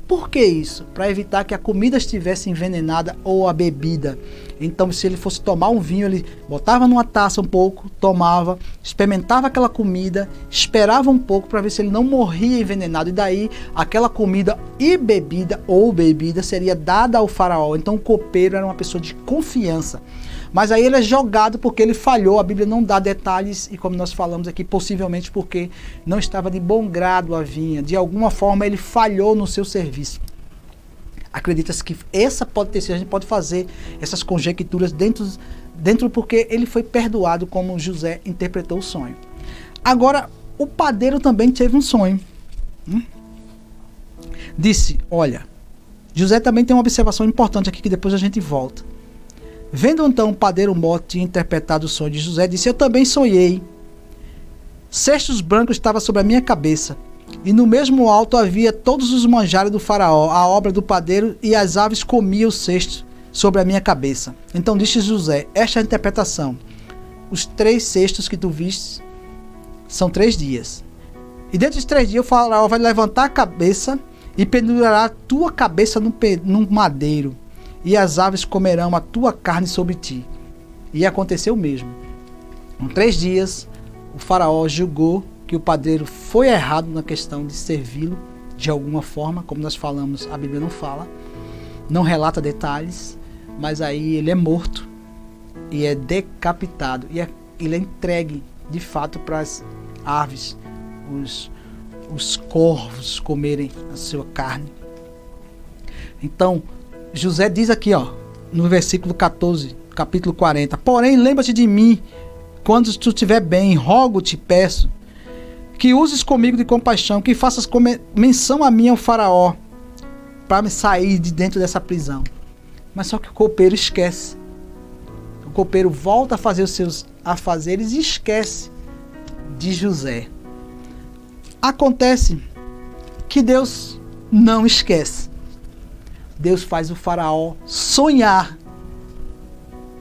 Por que isso? Para evitar que a comida estivesse envenenada ou a bebida. Então, se ele fosse tomar um vinho, ele botava numa taça um pouco, tomava, experimentava aquela comida, esperava um pouco para ver se ele não morria envenenado. E daí, aquela comida e bebida ou bebida seria dada ao faraó. Então, o copeiro era uma pessoa de confiança. Mas aí ele é jogado porque ele falhou. A Bíblia não dá detalhes, e como nós falamos aqui, possivelmente porque não estava de bom grado a vinha. De alguma forma ele falhou no seu serviço. Acredita-se que essa pode ter sido, a gente pode fazer essas conjecturas dentro porque ele foi perdoado, como José interpretou o sonho. Agora, o padeiro também teve um sonho. Disse, olha, José também tem uma observação importante aqui que depois a gente volta. Vendo então o padeiro Mó tinha interpretado o sonho de José, disse: eu também sonhei. Cestos brancos estavam sobre a minha cabeça, e no mesmo alto havia todos os manjares do faraó, a obra do padeiro, e as aves comiam o cesto sobre a minha cabeça. Então disse José: esta é a interpretação. Os 3 cestos que tu viste são 3 dias. E dentro dos 3 dias o faraó vai levantar a cabeça e pendurará a tua cabeça num madeiro, e as aves comerão a tua carne sobre ti. E aconteceu mesmo. Em 3 dias, o faraó julgou que o padeiro foi errado na questão de servi-lo de alguma forma. Como nós falamos, a Bíblia não fala, não relata detalhes, mas aí ele é morto e é decapitado. E ele é entregue, de fato, para as aves, os corvos comerem a sua carne. Então, José diz aqui, ó, no versículo 14, capítulo 40: porém, lembra-te de mim quando tu estiver bem, rogo-te, peço, que uses comigo de compaixão, que faças menção a mim ao faraó, para me sair de dentro dessa prisão. Mas só que o copeiro esquece. O copeiro volta a fazer os seus afazeres e esquece de José. Acontece que Deus não esquece. Deus faz o faraó sonhar.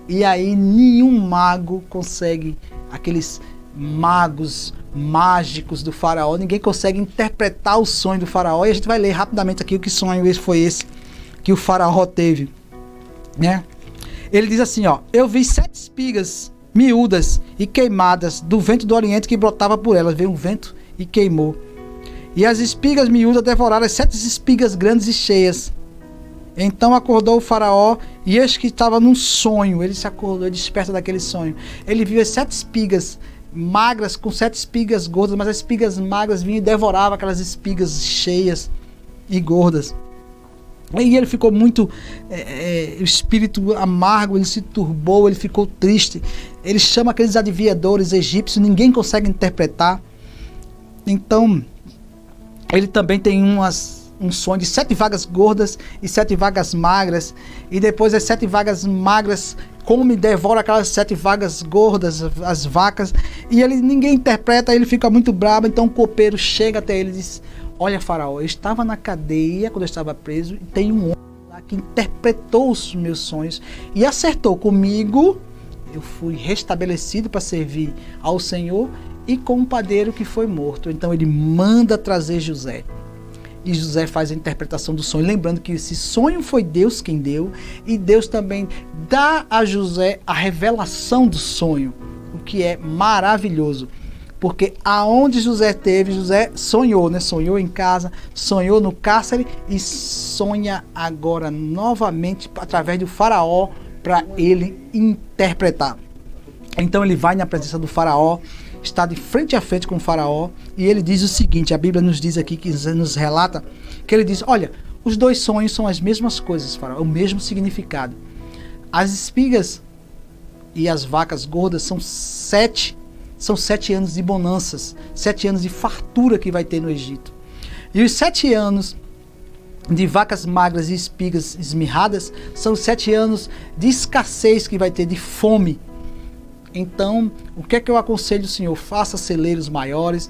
E aí nenhum mago consegue, aqueles magos mágicos do faraó, ninguém consegue interpretar o sonho do faraó. E a gente vai ler rapidamente aqui o que sonho foi esse que o faraó teve, né? Ele diz assim, ó: eu vi 7 espigas miúdas e queimadas do vento do oriente que brotava por elas. Veio um vento e queimou. e as espigas miúdas devoraram as 7 espigas grandes e cheias. Então acordou o faraó, e eis que estava num sonho. Ele se acordou, desperta daquele sonho. Ele viu as 7 espigas magras com 7 espigas gordas, mas as espigas magras vinham e devoravam aquelas espigas cheias e gordas. E ele ficou muito, o espírito amargo, ele se turbou, ele ficou triste. Ele chama aqueles adivinhadores egípcios, ninguém consegue interpretar. Então, ele também tem um sonho de 7 vagas gordas e 7 vagas magras. E depois as 7 vagas magras come e devora aquelas 7 vagas gordas, as vacas. E ninguém interpreta, ele fica muito bravo. Então o copeiro chega até ele e diz: olha, faraó, eu estava na cadeia quando eu estava preso, e tem um homem lá que interpretou os meus sonhos e acertou comigo. Eu fui restabelecido para servir ao Senhor, e com um padeiro que foi morto. Então ele manda trazer José. E José faz a interpretação do sonho, lembrando que esse sonho foi Deus quem deu, e Deus também dá a José a revelação do sonho, o que é maravilhoso. Porque aonde José teve, José sonhou, né? Sonhou em casa, sonhou no cárcere e sonha agora novamente através do faraó para ele interpretar. Então ele vai na presença do faraó, está de frente a frente com o faraó, e ele diz o seguinte, a Bíblia nos diz aqui, que nos relata, que ele diz: olha, os 2 sonhos são as mesmas coisas, faraó, o mesmo significado. As espigas e as vacas gordas são 7 anos de bonanças, 7 anos de fartura que vai ter no Egito. E os 7 anos de vacas magras e espigas esmirradas são 7 anos de escassez que vai ter, de fome. Então, o que é que eu aconselho o Senhor? Faça celeiros maiores,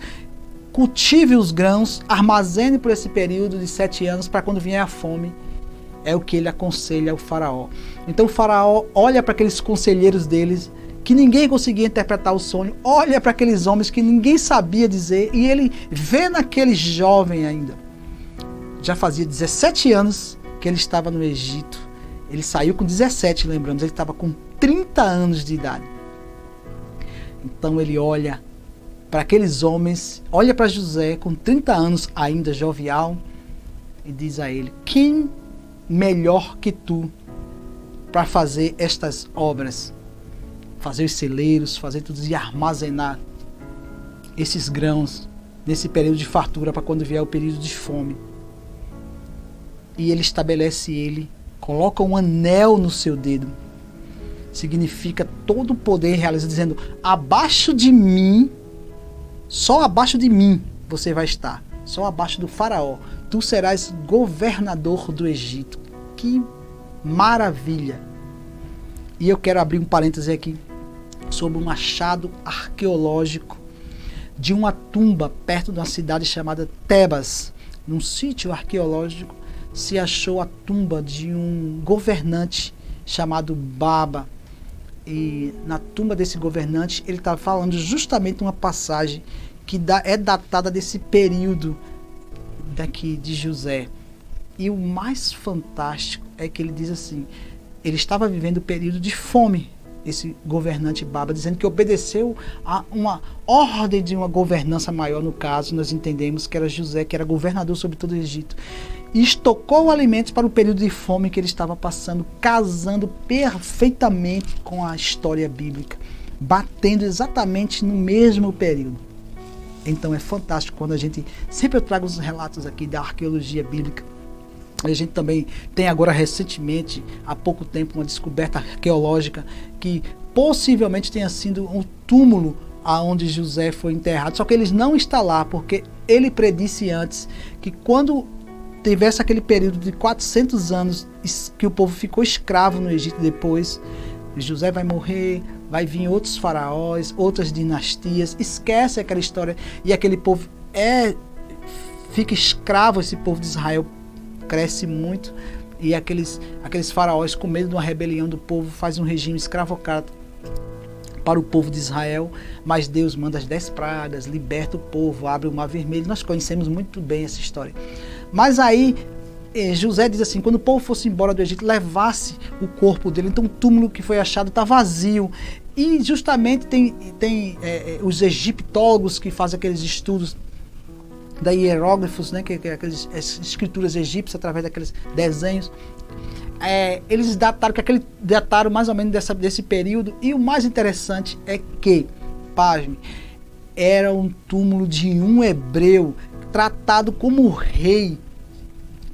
cultive os grãos, armazene por esse período de 7 anos, para quando vier a fome. É o que ele aconselha ao faraó. Então o faraó olha para aqueles conselheiros deles, que ninguém conseguia interpretar o sonho, olha para aqueles homens que ninguém sabia dizer, e ele vê naquele jovem ainda. Já fazia 17 anos que ele estava no Egito. Ele saiu com 17, lembramos, ele estava com 30 anos de idade. Então ele olha para aqueles homens, olha para José com 30 anos ainda jovial, e diz a ele: quem melhor que tu para fazer estas obras? Fazer os celeiros, fazer tudo e armazenar esses grãos nesse período de fartura, para quando vier o período de fome. E ele estabelece ele, coloca um anel no seu dedo. Significa todo o poder realizado, dizendo: abaixo de mim, só abaixo de mim você vai estar, só abaixo do faraó, tu serás governador do Egito. Que maravilha! E eu quero abrir um parêntese aqui sobre um achado arqueológico de uma tumba perto de uma cidade chamada Tebas. Num sítio arqueológico se achou a tumba de um governante chamado Baba. E na tumba desse governante ele está falando justamente uma passagem que é datada desse período daqui de José. E o mais fantástico é que ele diz assim: ele estava vivendo o período de fome, esse governante Baba, dizendo que obedeceu a uma ordem de uma governança maior. No caso, nós entendemos que era José, que era governador sobre todo o Egito, e estocou alimentos para o período de fome que ele estava passando, casando perfeitamente com a história bíblica, batendo exatamente no mesmo período. Então é fantástico quando a gente, sempre eu trago os relatos aqui da arqueologia bíblica. A gente também tem agora recentemente, há pouco tempo, uma descoberta arqueológica que possivelmente tenha sido um túmulo aonde José foi enterrado, só que ele não está lá, porque ele predisse antes que quando tivesse aquele período de 400 anos que o povo ficou escravo no Egito, depois José vai morrer, vai vir outros faraós, outras dinastias, esquece aquela história, e aquele povo fica escravo. Esse povo de Israel cresce muito, e aqueles faraós, com medo de uma rebelião do povo, fazem um regime escravocrata para o povo de Israel, mas Deus manda as 10 pragas, liberta o povo, abre o Mar Vermelho. Nós conhecemos muito bem essa história. Mas aí José diz assim: quando o povo fosse embora do Egito, levasse o corpo dele. Então o túmulo que foi achado está vazio. E justamente tem os egiptólogos que fazem aqueles estudos da hieróglifos, né, que aquelas escrituras egípcias através daqueles desenhos. Eles dataram mais ou menos desse período, e o mais interessante é que, pasme, era um túmulo de um hebreu tratado como rei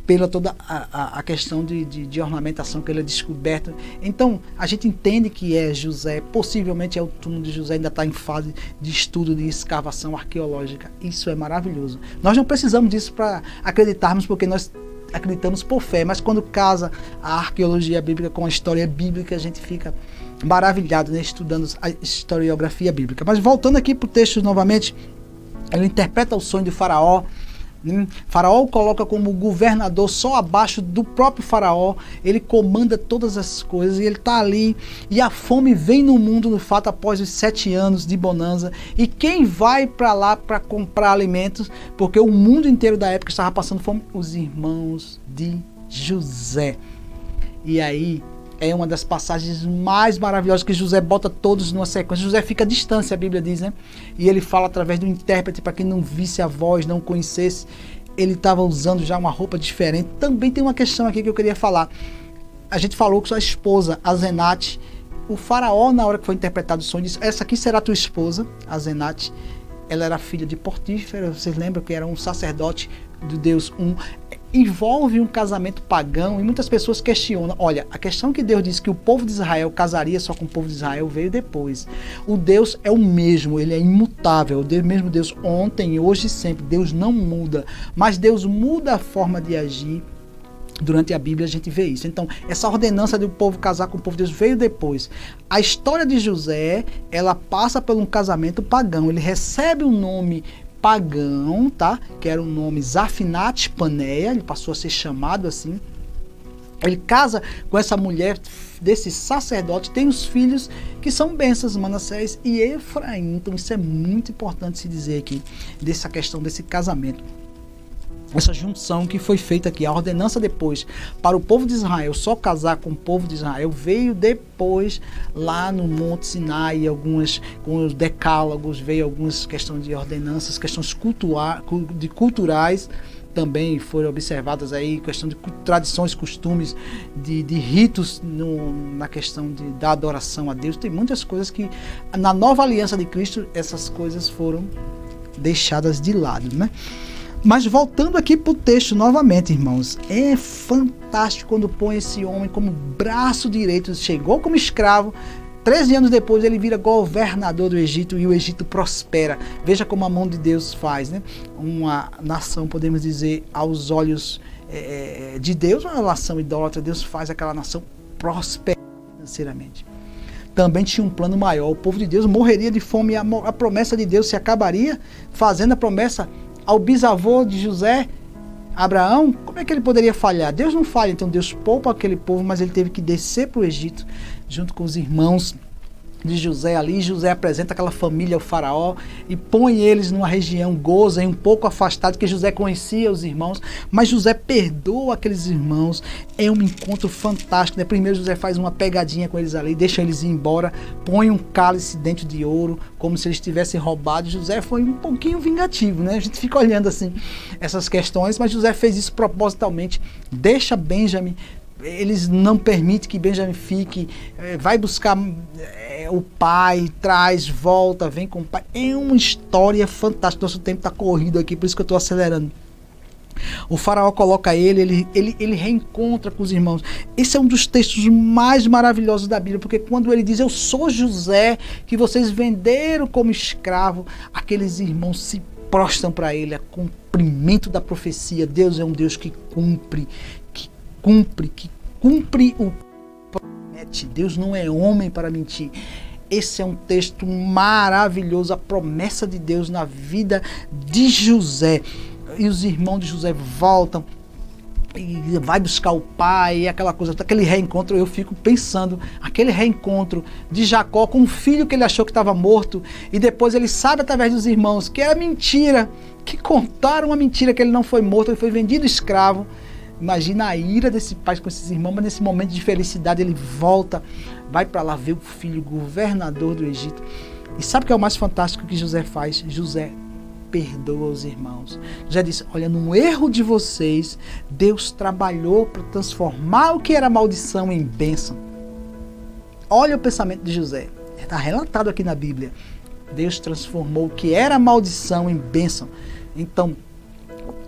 pela toda a questão de ornamentação que ele é descoberto. Então a gente entende que é José, possivelmente é o túmulo de José, ainda está em fase de estudo, de escavação arqueológica. Isso é maravilhoso. Nós não precisamos disso para acreditarmos, porque nós acreditamos por fé, mas quando casa a arqueologia bíblica com a história bíblica, a gente fica maravilhado, né, estudando a historiografia bíblica. Mas voltando aqui para o texto novamente, ele interpreta o sonho de Faraó. Faraó o coloca como governador só abaixo do próprio Faraó. Ele comanda todas as coisas e ele está ali, e a fome vem no mundo, no fato, após os 7 anos de bonança. E quem vai para lá para comprar alimentos, porque o mundo inteiro da época estava passando fome? Os irmãos de José. E aí é uma das passagens mais maravilhosas, que José bota todos numa sequência. José fica à distância, a Bíblia diz, né? E ele fala através do intérprete, para quem não visse a voz, não conhecesse. Ele estava usando já uma roupa diferente. Também tem uma questão aqui que eu queria falar. A gente falou que sua esposa, Azenate, o Faraó, na hora que foi interpretado o sonho, disse: essa aqui será tua esposa, Azenate. Ela era filha de Potífera, vocês lembram que era um sacerdote do Deus envolve um casamento pagão, e muitas pessoas questionam. Olha, a questão que Deus disse que o povo de Israel casaria só com o povo de Israel veio depois. O Deus é o mesmo, ele é imutável, o mesmo Deus ontem, hoje e sempre. Deus não muda, mas Deus muda a forma de agir. Durante a Bíblia a gente vê isso. Então, essa ordenança do povo casar com o povo de Deus veio depois. A história de José, ela passa por um casamento pagão. Ele recebe um nome pagão, tá? Que era o nome Zafinat Paneia, ele passou a ser chamado assim. Ele casa com essa mulher desse sacerdote, tem os filhos que são bênçãos, Manassés e Efraim. Então isso é muito importante se dizer aqui, dessa questão desse casamento. Essa junção que foi feita aqui, a ordenança depois para o povo de Israel só casar com o povo de Israel veio depois lá no Monte Sinai, com os decálogos, veio algumas questões de ordenanças, questões culturais também foram observadas aí, questão de tradições, costumes, de ritos na questão da adoração a Deus. Tem muitas coisas que na nova aliança de Cristo, essas coisas foram deixadas de lado, né? Mas voltando aqui para o texto novamente, irmãos, é fantástico quando põe esse homem como braço direito. Chegou como escravo, 13 anos depois ele vira governador do Egito e o Egito prospera. Veja como a mão de Deus faz, né? Uma nação, podemos dizer, aos olhos de Deus, uma nação idólatra, Deus faz aquela nação prosperar financeiramente. Também tinha um plano maior, o povo de Deus morreria de fome e a promessa de Deus se acabaria, fazendo a promessa ao bisavô de José, Abraão. Como é que ele poderia falhar? Deus não falha, então Deus poupa aquele povo, mas ele teve que descer para o Egito, junto com os irmãos de José ali. José apresenta aquela família ao faraó e põe eles numa região Gozen, um pouco afastado, que José conhecia os irmãos, mas José perdoa aqueles irmãos. É um encontro fantástico, né? Primeiro José faz uma pegadinha com eles ali, deixa eles ir embora, põe um cálice dentro de ouro, como se eles tivessem roubado. José foi um pouquinho vingativo, né? A gente fica olhando assim essas questões, mas José fez isso propositalmente, deixa Benjamim. Eles não permitem que Benjamim fique, vai buscar o pai, traz, volta, vem com o pai. É uma história fantástica. Nosso tempo está corrido aqui, por isso que eu estou acelerando. O faraó coloca ele reencontra com os irmãos. Esse é um dos textos mais maravilhosos da Bíblia, porque quando ele diz: eu sou José, que vocês venderam como escravo, aqueles irmãos se prostram para ele, a cumprimento da profecia. Deus é um Deus que cumpre o promete. Deus não é homem para mentir. Esse é um texto maravilhoso, a promessa de Deus na vida de José. E os irmãos de José voltam e vai buscar o pai, aquela coisa, aquele reencontro. Eu fico pensando, aquele reencontro de Jacó com um filho que ele achou que estava morto, e depois ele sabe através dos irmãos que era mentira, que contaram uma mentira, que ele não foi morto, ele foi vendido escravo. Imagina a ira desse pai com esses irmãos, mas nesse momento de felicidade ele volta, vai para lá ver o filho governador do Egito. E sabe o que é o mais fantástico que José faz? José perdoa os irmãos. José disse, olha, no erro de vocês, Deus trabalhou para transformar o que era maldição em bênção. Olha o pensamento de José. Está relatado aqui na Bíblia. Deus transformou o que era maldição em bênção. Então,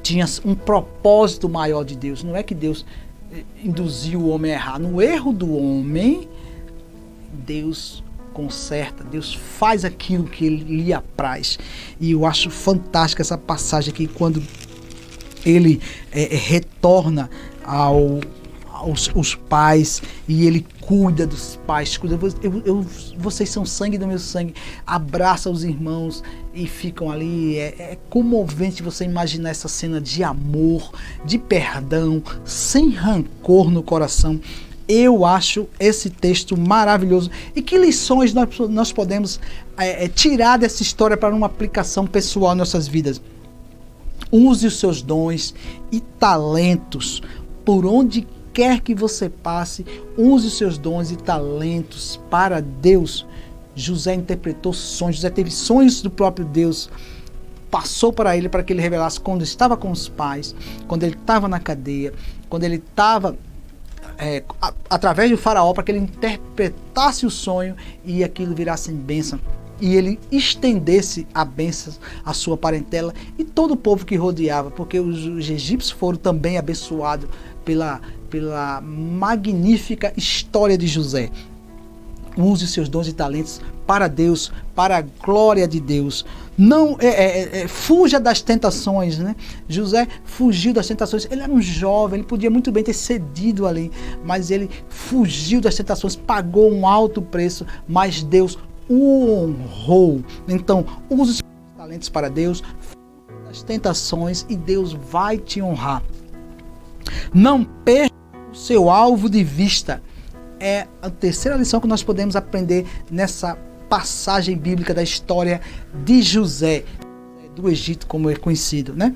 tinha um propósito maior de Deus. Não é que Deus induziu o homem a errar. No erro do homem, Deus conserta, Deus faz aquilo que lhe apraz. E eu acho fantástica essa passagem aqui, quando ele retorna aos pais e ele cuida dos pais, vocês são sangue do meu sangue, abraça os irmãos e ficam ali. É comovente você imaginar essa cena de amor, de perdão, sem rancor no coração. Eu acho esse texto maravilhoso. E que lições nós podemos tirar dessa história para uma aplicação pessoal em nossas vidas? Use os seus dons e talentos por onde quer que você passe. Use os seus dons e talentos para Deus. José interpretou sonhos, José teve sonhos do próprio Deus. Passou para ele, para que ele revelasse quando estava com os pais, quando ele estava na cadeia, quando ele estava através do faraó, para que ele interpretasse o sonho e aquilo virasse em bênção. E ele estendesse a bênção à sua parentela e todo o povo que rodeava, porque os egípcios foram também abençoados pela magnífica história de José. Use os seus dons e talentos para Deus, para a glória de Deus. Não fuja das tentações, né? José fugiu das tentações. Ele era um jovem, ele podia muito bem ter cedido ali, mas ele fugiu das tentações, pagou um alto preço, mas Deus o honrou. Então, use os seus talentos para Deus, fuja das tentações e Deus vai te honrar. Não perca o seu alvo de vista. É a terceira lição que nós podemos aprender nessa passagem bíblica da história de José, do Egito, como é conhecido, né?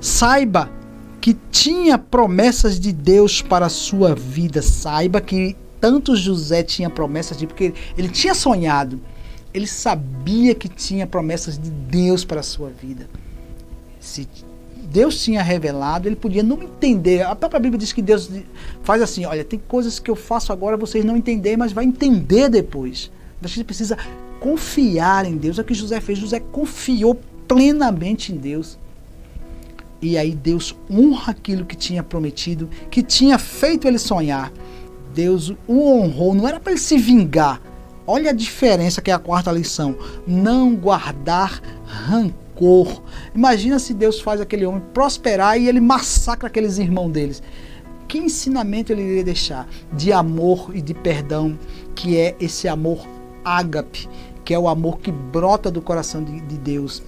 Saiba que tinha promessas de Deus para a sua vida. Saiba que tanto José tinha promessas de... Porque ele tinha sonhado. Ele sabia que tinha promessas de Deus para a sua vida. Se Deus tinha revelado, ele podia não entender. A própria Bíblia diz que Deus faz assim, olha, tem coisas que eu faço agora, vocês não entenderem, mas vai entender depois. Você precisa confiar em Deus. É o que José fez. José confiou plenamente em Deus. E aí Deus honra aquilo que tinha prometido, que tinha feito ele sonhar. Deus o honrou. Não era para ele se vingar. Olha a diferença, que é a quarta lição. Não guardar rancor. Imagina se Deus faz aquele homem prosperar e ele massacra aqueles irmãos deles. Que ensinamento ele iria deixar de amor e de perdão, que é esse amor ágape, que é o amor que brota do coração de Deus.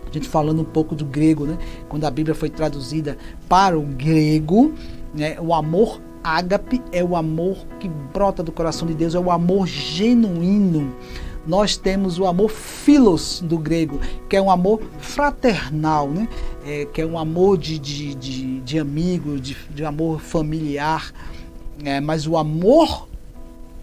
A gente falando um pouco do grego, né? Quando a Bíblia foi traduzida para o grego, né? O amor ágape é o amor que brota do coração de Deus, é o amor genuíno. Nós temos o amor philos do grego, que é um amor fraternal, né? Que é um amor de amigo, de amor familiar. Mas o amor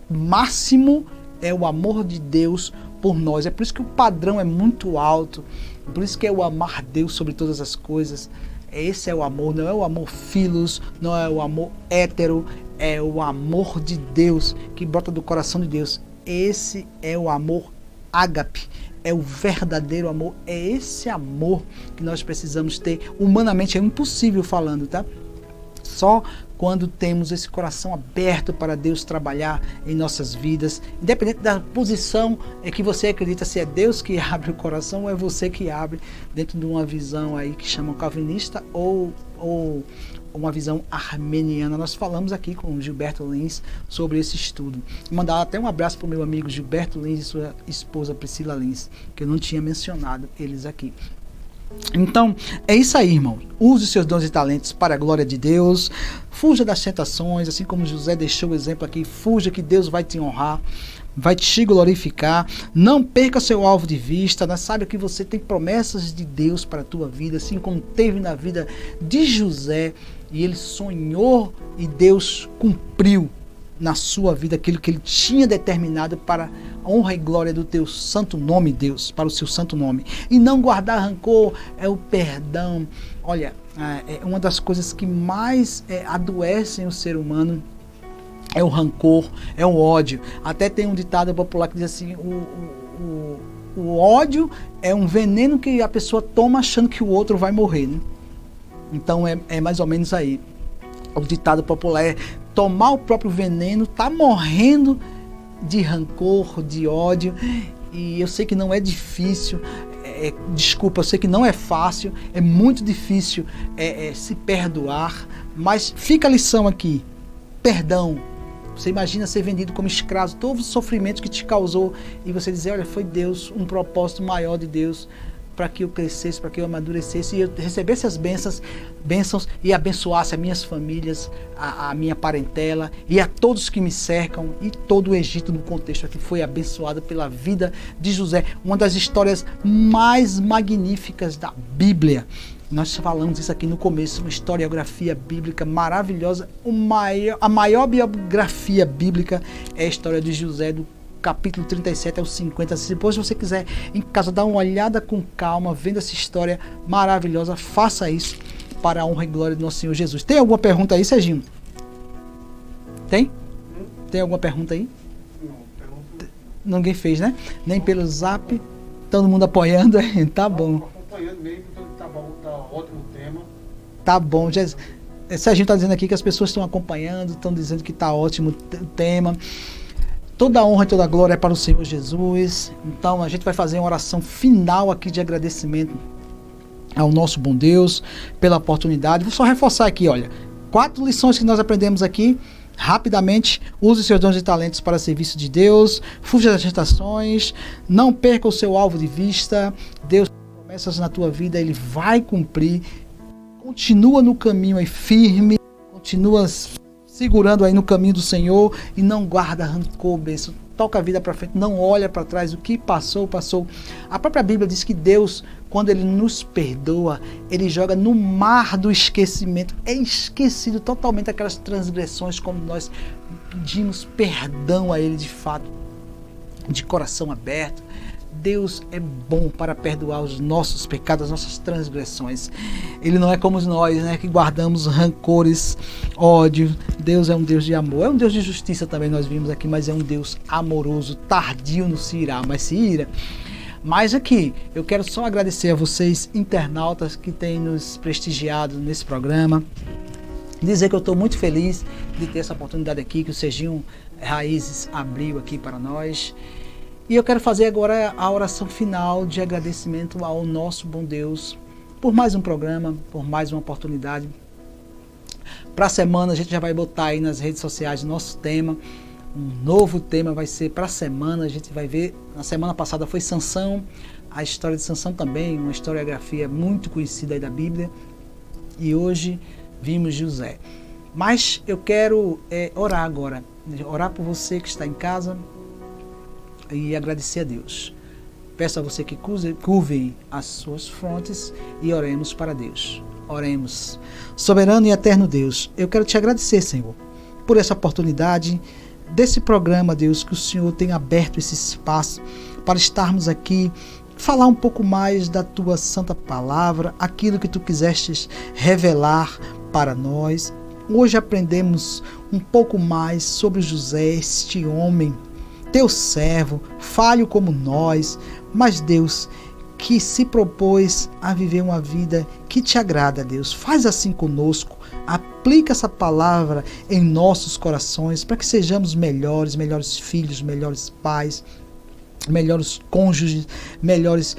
máximo é o amor de Deus por nós. É por isso que o padrão é muito alto. Por isso que é o amar Deus sobre todas as coisas. Esse é o amor, não é o amor philos, não é o amor hétero, é o amor de Deus que brota do coração de Deus. Esse é o amor ágape, é o verdadeiro amor, é esse amor que nós precisamos ter. Humanamente é impossível falando, tá? Só quando temos esse coração aberto para Deus trabalhar em nossas vidas, independente da posição que você acredita, se é Deus que abre o coração ou é você que abre, dentro de uma visão aí que chamam calvinista ou uma visão armeniana. Nós falamos aqui com o Gilberto Lins sobre esse estudo. Mandar até um abraço para o meu amigo Gilberto Lins e sua esposa Priscila Lins, que eu não tinha mencionado eles aqui. Então, é isso aí, irmão. Use os seus dons e talentos para a glória de Deus. Fuja das tentações, assim como José deixou o exemplo aqui. Fuja, que Deus vai te honrar, vai te glorificar. Não perca seu alvo de vista, né? Saiba que você tem promessas de Deus para a tua vida, assim como teve na vida de José. E ele sonhou e Deus cumpriu. na sua vida aquilo que Ele tinha determinado para a honra e glória do Teu santo nome, Deus, para o Seu santo nome. E não guardar rancor é o perdão. Olha, é uma das coisas que mais adoecem o ser humano, é o rancor, é o ódio. Até tem um ditado popular que diz assim, o ódio é um veneno que a pessoa toma achando que o outro vai morrer, né? Então é mais ou menos aí. O ditado popular é tomar o próprio veneno, tá morrendo de rancor, de ódio. E eu sei que não é difícil, desculpa, eu sei que não é fácil, é muito difícil se perdoar, mas fica a lição aqui, perdão. Você imagina ser vendido como escravo, todos os sofrimentos que te causou, e você dizer, olha, foi Deus, um propósito maior de Deus, para que eu crescesse, para que eu amadurecesse, e eu recebesse as bênçãos e abençoasse as minhas famílias, a minha parentela, e a todos que me cercam, e todo o Egito no contexto aqui foi abençoado pela vida de José, uma das histórias mais magníficas da Bíblia. Nós falamos isso aqui no começo, uma historiografia bíblica maravilhosa. A maior biografia bíblica é a história de José, do capítulo 37 ao 50. Se depois você quiser em casa dar uma olhada com calma, vendo essa história maravilhosa, faça isso para a honra e glória do nosso Senhor Jesus. Tem alguma pergunta aí, Serginho? Tem? Tem alguma pergunta aí? Não, ninguém fez, né? Nem pelo zap, todo mundo apoiando. Tá bom. Acompanhando mesmo, tá bom, tá ótimo o tema. Tá bom, Serginho está dizendo aqui que as pessoas estão acompanhando, estão dizendo que tá ótimo o tema. Toda a honra e toda a glória é para o Senhor Jesus. Então a gente vai fazer uma oração final aqui de agradecimento ao nosso bom Deus pela oportunidade. Vou só reforçar aqui, olha, 4 lições que nós aprendemos aqui. Rapidamente, use seus dons e talentos para serviço de Deus, fuja das tentações, não perca o seu alvo de vista. Deus tem promessas na tua vida, Ele vai cumprir. Continua no caminho aí firme, continua segurando aí no caminho do Senhor e não guarda rancor, bênção. Toca a vida para frente, não olha para trás, o que passou, passou. A própria Bíblia diz que Deus, quando Ele nos perdoa, Ele joga no mar do esquecimento. É esquecido totalmente aquelas transgressões, como nós pedimos perdão a Ele de fato, de coração aberto. Deus é bom para perdoar os nossos pecados, as nossas transgressões. Ele não é como nós, né, que guardamos rancores, ódio. Deus é um Deus de amor, é um Deus de justiça também, nós vimos aqui, mas é um Deus amoroso, tardio no se irá, mas se ira. Mas aqui, eu quero só agradecer a vocês, internautas, que têm nos prestigiado nesse programa. Dizer que eu estou muito feliz de ter essa oportunidade aqui, que o Serginho Raízes abriu aqui para nós. E eu quero fazer agora a oração final de agradecimento ao nosso bom Deus por mais um programa, por mais uma oportunidade. Para a semana a gente já vai botar aí nas redes sociais o nosso tema. Um novo tema vai ser para a semana, a gente vai ver. Na semana passada foi Sansão, a história de Sansão também, uma historiografia muito conhecida aí da Bíblia. E hoje vimos José. Mas eu quero orar agora, orar por você que está em casa, e agradecer a Deus. Peço a você que curvem as suas frontes e oremos para Deus. Oremos. Soberano e eterno Deus, eu quero te agradecer, Senhor, por essa oportunidade desse programa, Deus, que o Senhor tem aberto esse espaço para estarmos aqui, falar um pouco mais da tua santa palavra, aquilo que tu quisestes revelar para nós. Hoje aprendemos um pouco mais sobre José, este homem, teu servo, falho como nós, mas Deus, que se propôs a viver uma vida que te agrada, Deus. Faz assim conosco, aplica essa palavra em nossos corações, para que sejamos melhores filhos, melhores pais, melhores cônjuges, melhores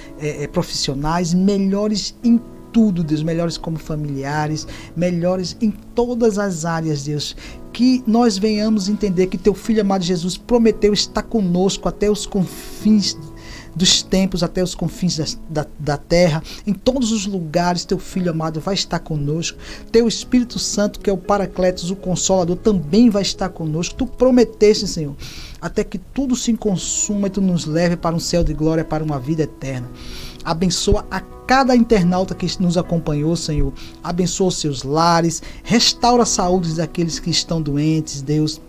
profissionais, melhores em tudo, Deus, melhores como familiares, melhores em todas as áreas, Deus. Que nós venhamos entender que teu Filho amado Jesus prometeu estar conosco até os confins dos tempos, até os confins da terra, em todos os lugares. Teu Filho amado vai estar conosco. Teu Espírito Santo, que é o Paracletos, o Consolador, também vai estar conosco. Tu prometeste, Senhor, até que tudo se consuma e tu nos leve para um céu de glória, para uma vida eterna. Abençoa a cada internauta que nos acompanhou, Senhor. Abençoa os seus lares. Restaura a saúde daqueles que estão doentes, Deus.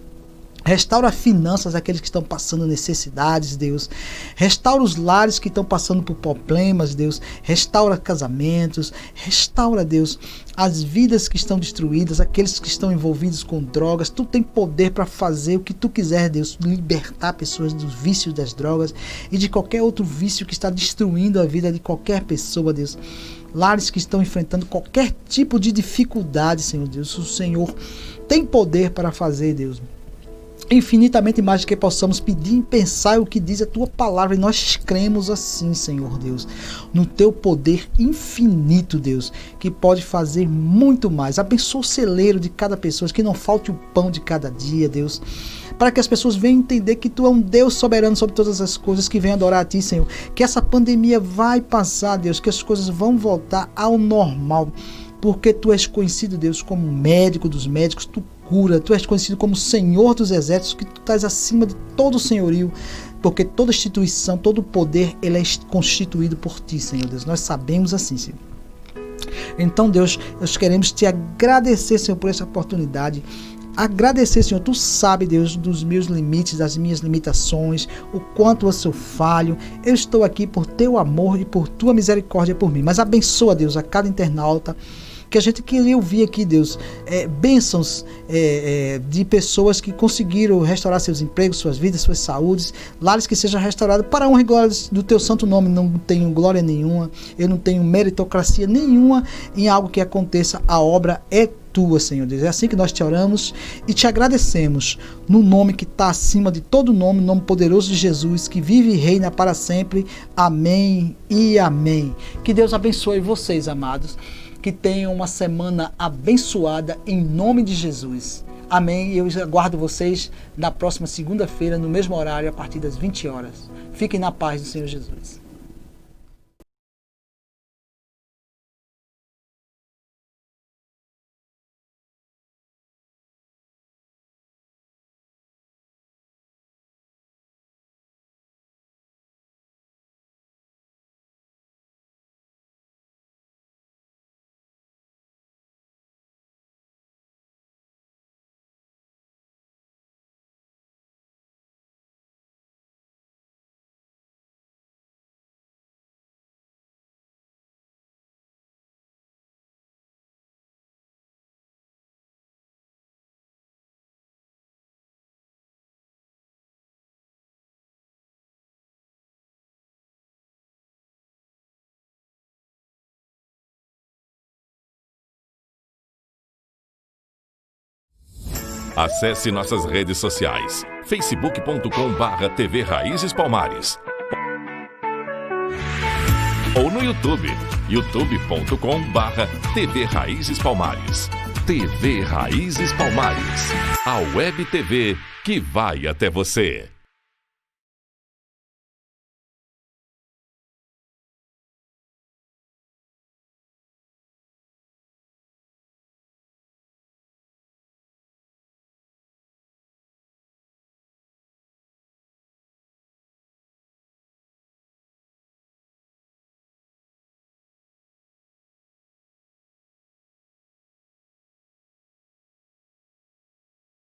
Restaura finanças daqueles que estão passando necessidades, Deus. Restaura os lares que estão passando por problemas, Deus. Restaura casamentos. Restaura, Deus, as vidas que estão destruídas, aqueles que estão envolvidos com drogas. Tu tem poder para fazer o que tu quiser, Deus. Libertar pessoas dos vícios das drogas e de qualquer outro vício que está destruindo a vida de qualquer pessoa, Deus. Lares que estão enfrentando qualquer tipo de dificuldade, Senhor Deus. O Senhor tem poder para fazer, Deus, infinitamente mais do que possamos pedir e pensar o que diz a tua palavra, e nós cremos assim, Senhor Deus, no teu poder infinito, Deus, que pode fazer muito mais. Abençoa o celeiro de cada pessoa, que não falte o pão de cada dia, Deus, para que as pessoas venham entender que tu é um Deus soberano sobre todas as coisas, que venham adorar a ti, Senhor, que essa pandemia vai passar, Deus, que as coisas vão voltar ao normal, porque tu és conhecido, Deus, como médico dos médicos. Tu cura, tu és conhecido como Senhor dos exércitos, que tu estás acima de todo o senhorio, porque toda instituição, todo poder, ele é constituído por ti, Senhor Deus. Nós sabemos assim, Senhor. Então, Deus, nós queremos te agradecer, Senhor, por essa oportunidade. Agradecer, Senhor, tu sabe, Deus, dos meus limites, das minhas limitações, o quanto eu sou falho. Eu estou aqui por teu amor e por tua misericórdia por mim, mas abençoa, Deus, a cada internauta, que a gente queria ouvir aqui, Deus, bênçãos de pessoas que conseguiram restaurar seus empregos, suas vidas, suas saúdes, lares que sejam restaurados para a honra e glória do teu santo nome. Não tenho glória nenhuma, eu não tenho meritocracia nenhuma em algo que aconteça. A obra é tua, Senhor Deus. É assim que nós te oramos e te agradecemos, no nome que está acima de todo nome, o nome poderoso de Jesus, que vive e reina para sempre. Amém e amém. Que Deus abençoe vocês, amados, que tenham uma semana abençoada em nome de Jesus. Amém. Eu aguardo vocês na próxima segunda-feira, no mesmo horário, a partir das 20 horas. Fiquem na paz do Senhor Jesus. Acesse nossas redes sociais, facebook.com/TV Raízes Palmares, ou no YouTube, youtube.com/TV Raízes Palmares. TV Raízes Palmares, a web TV que vai até você.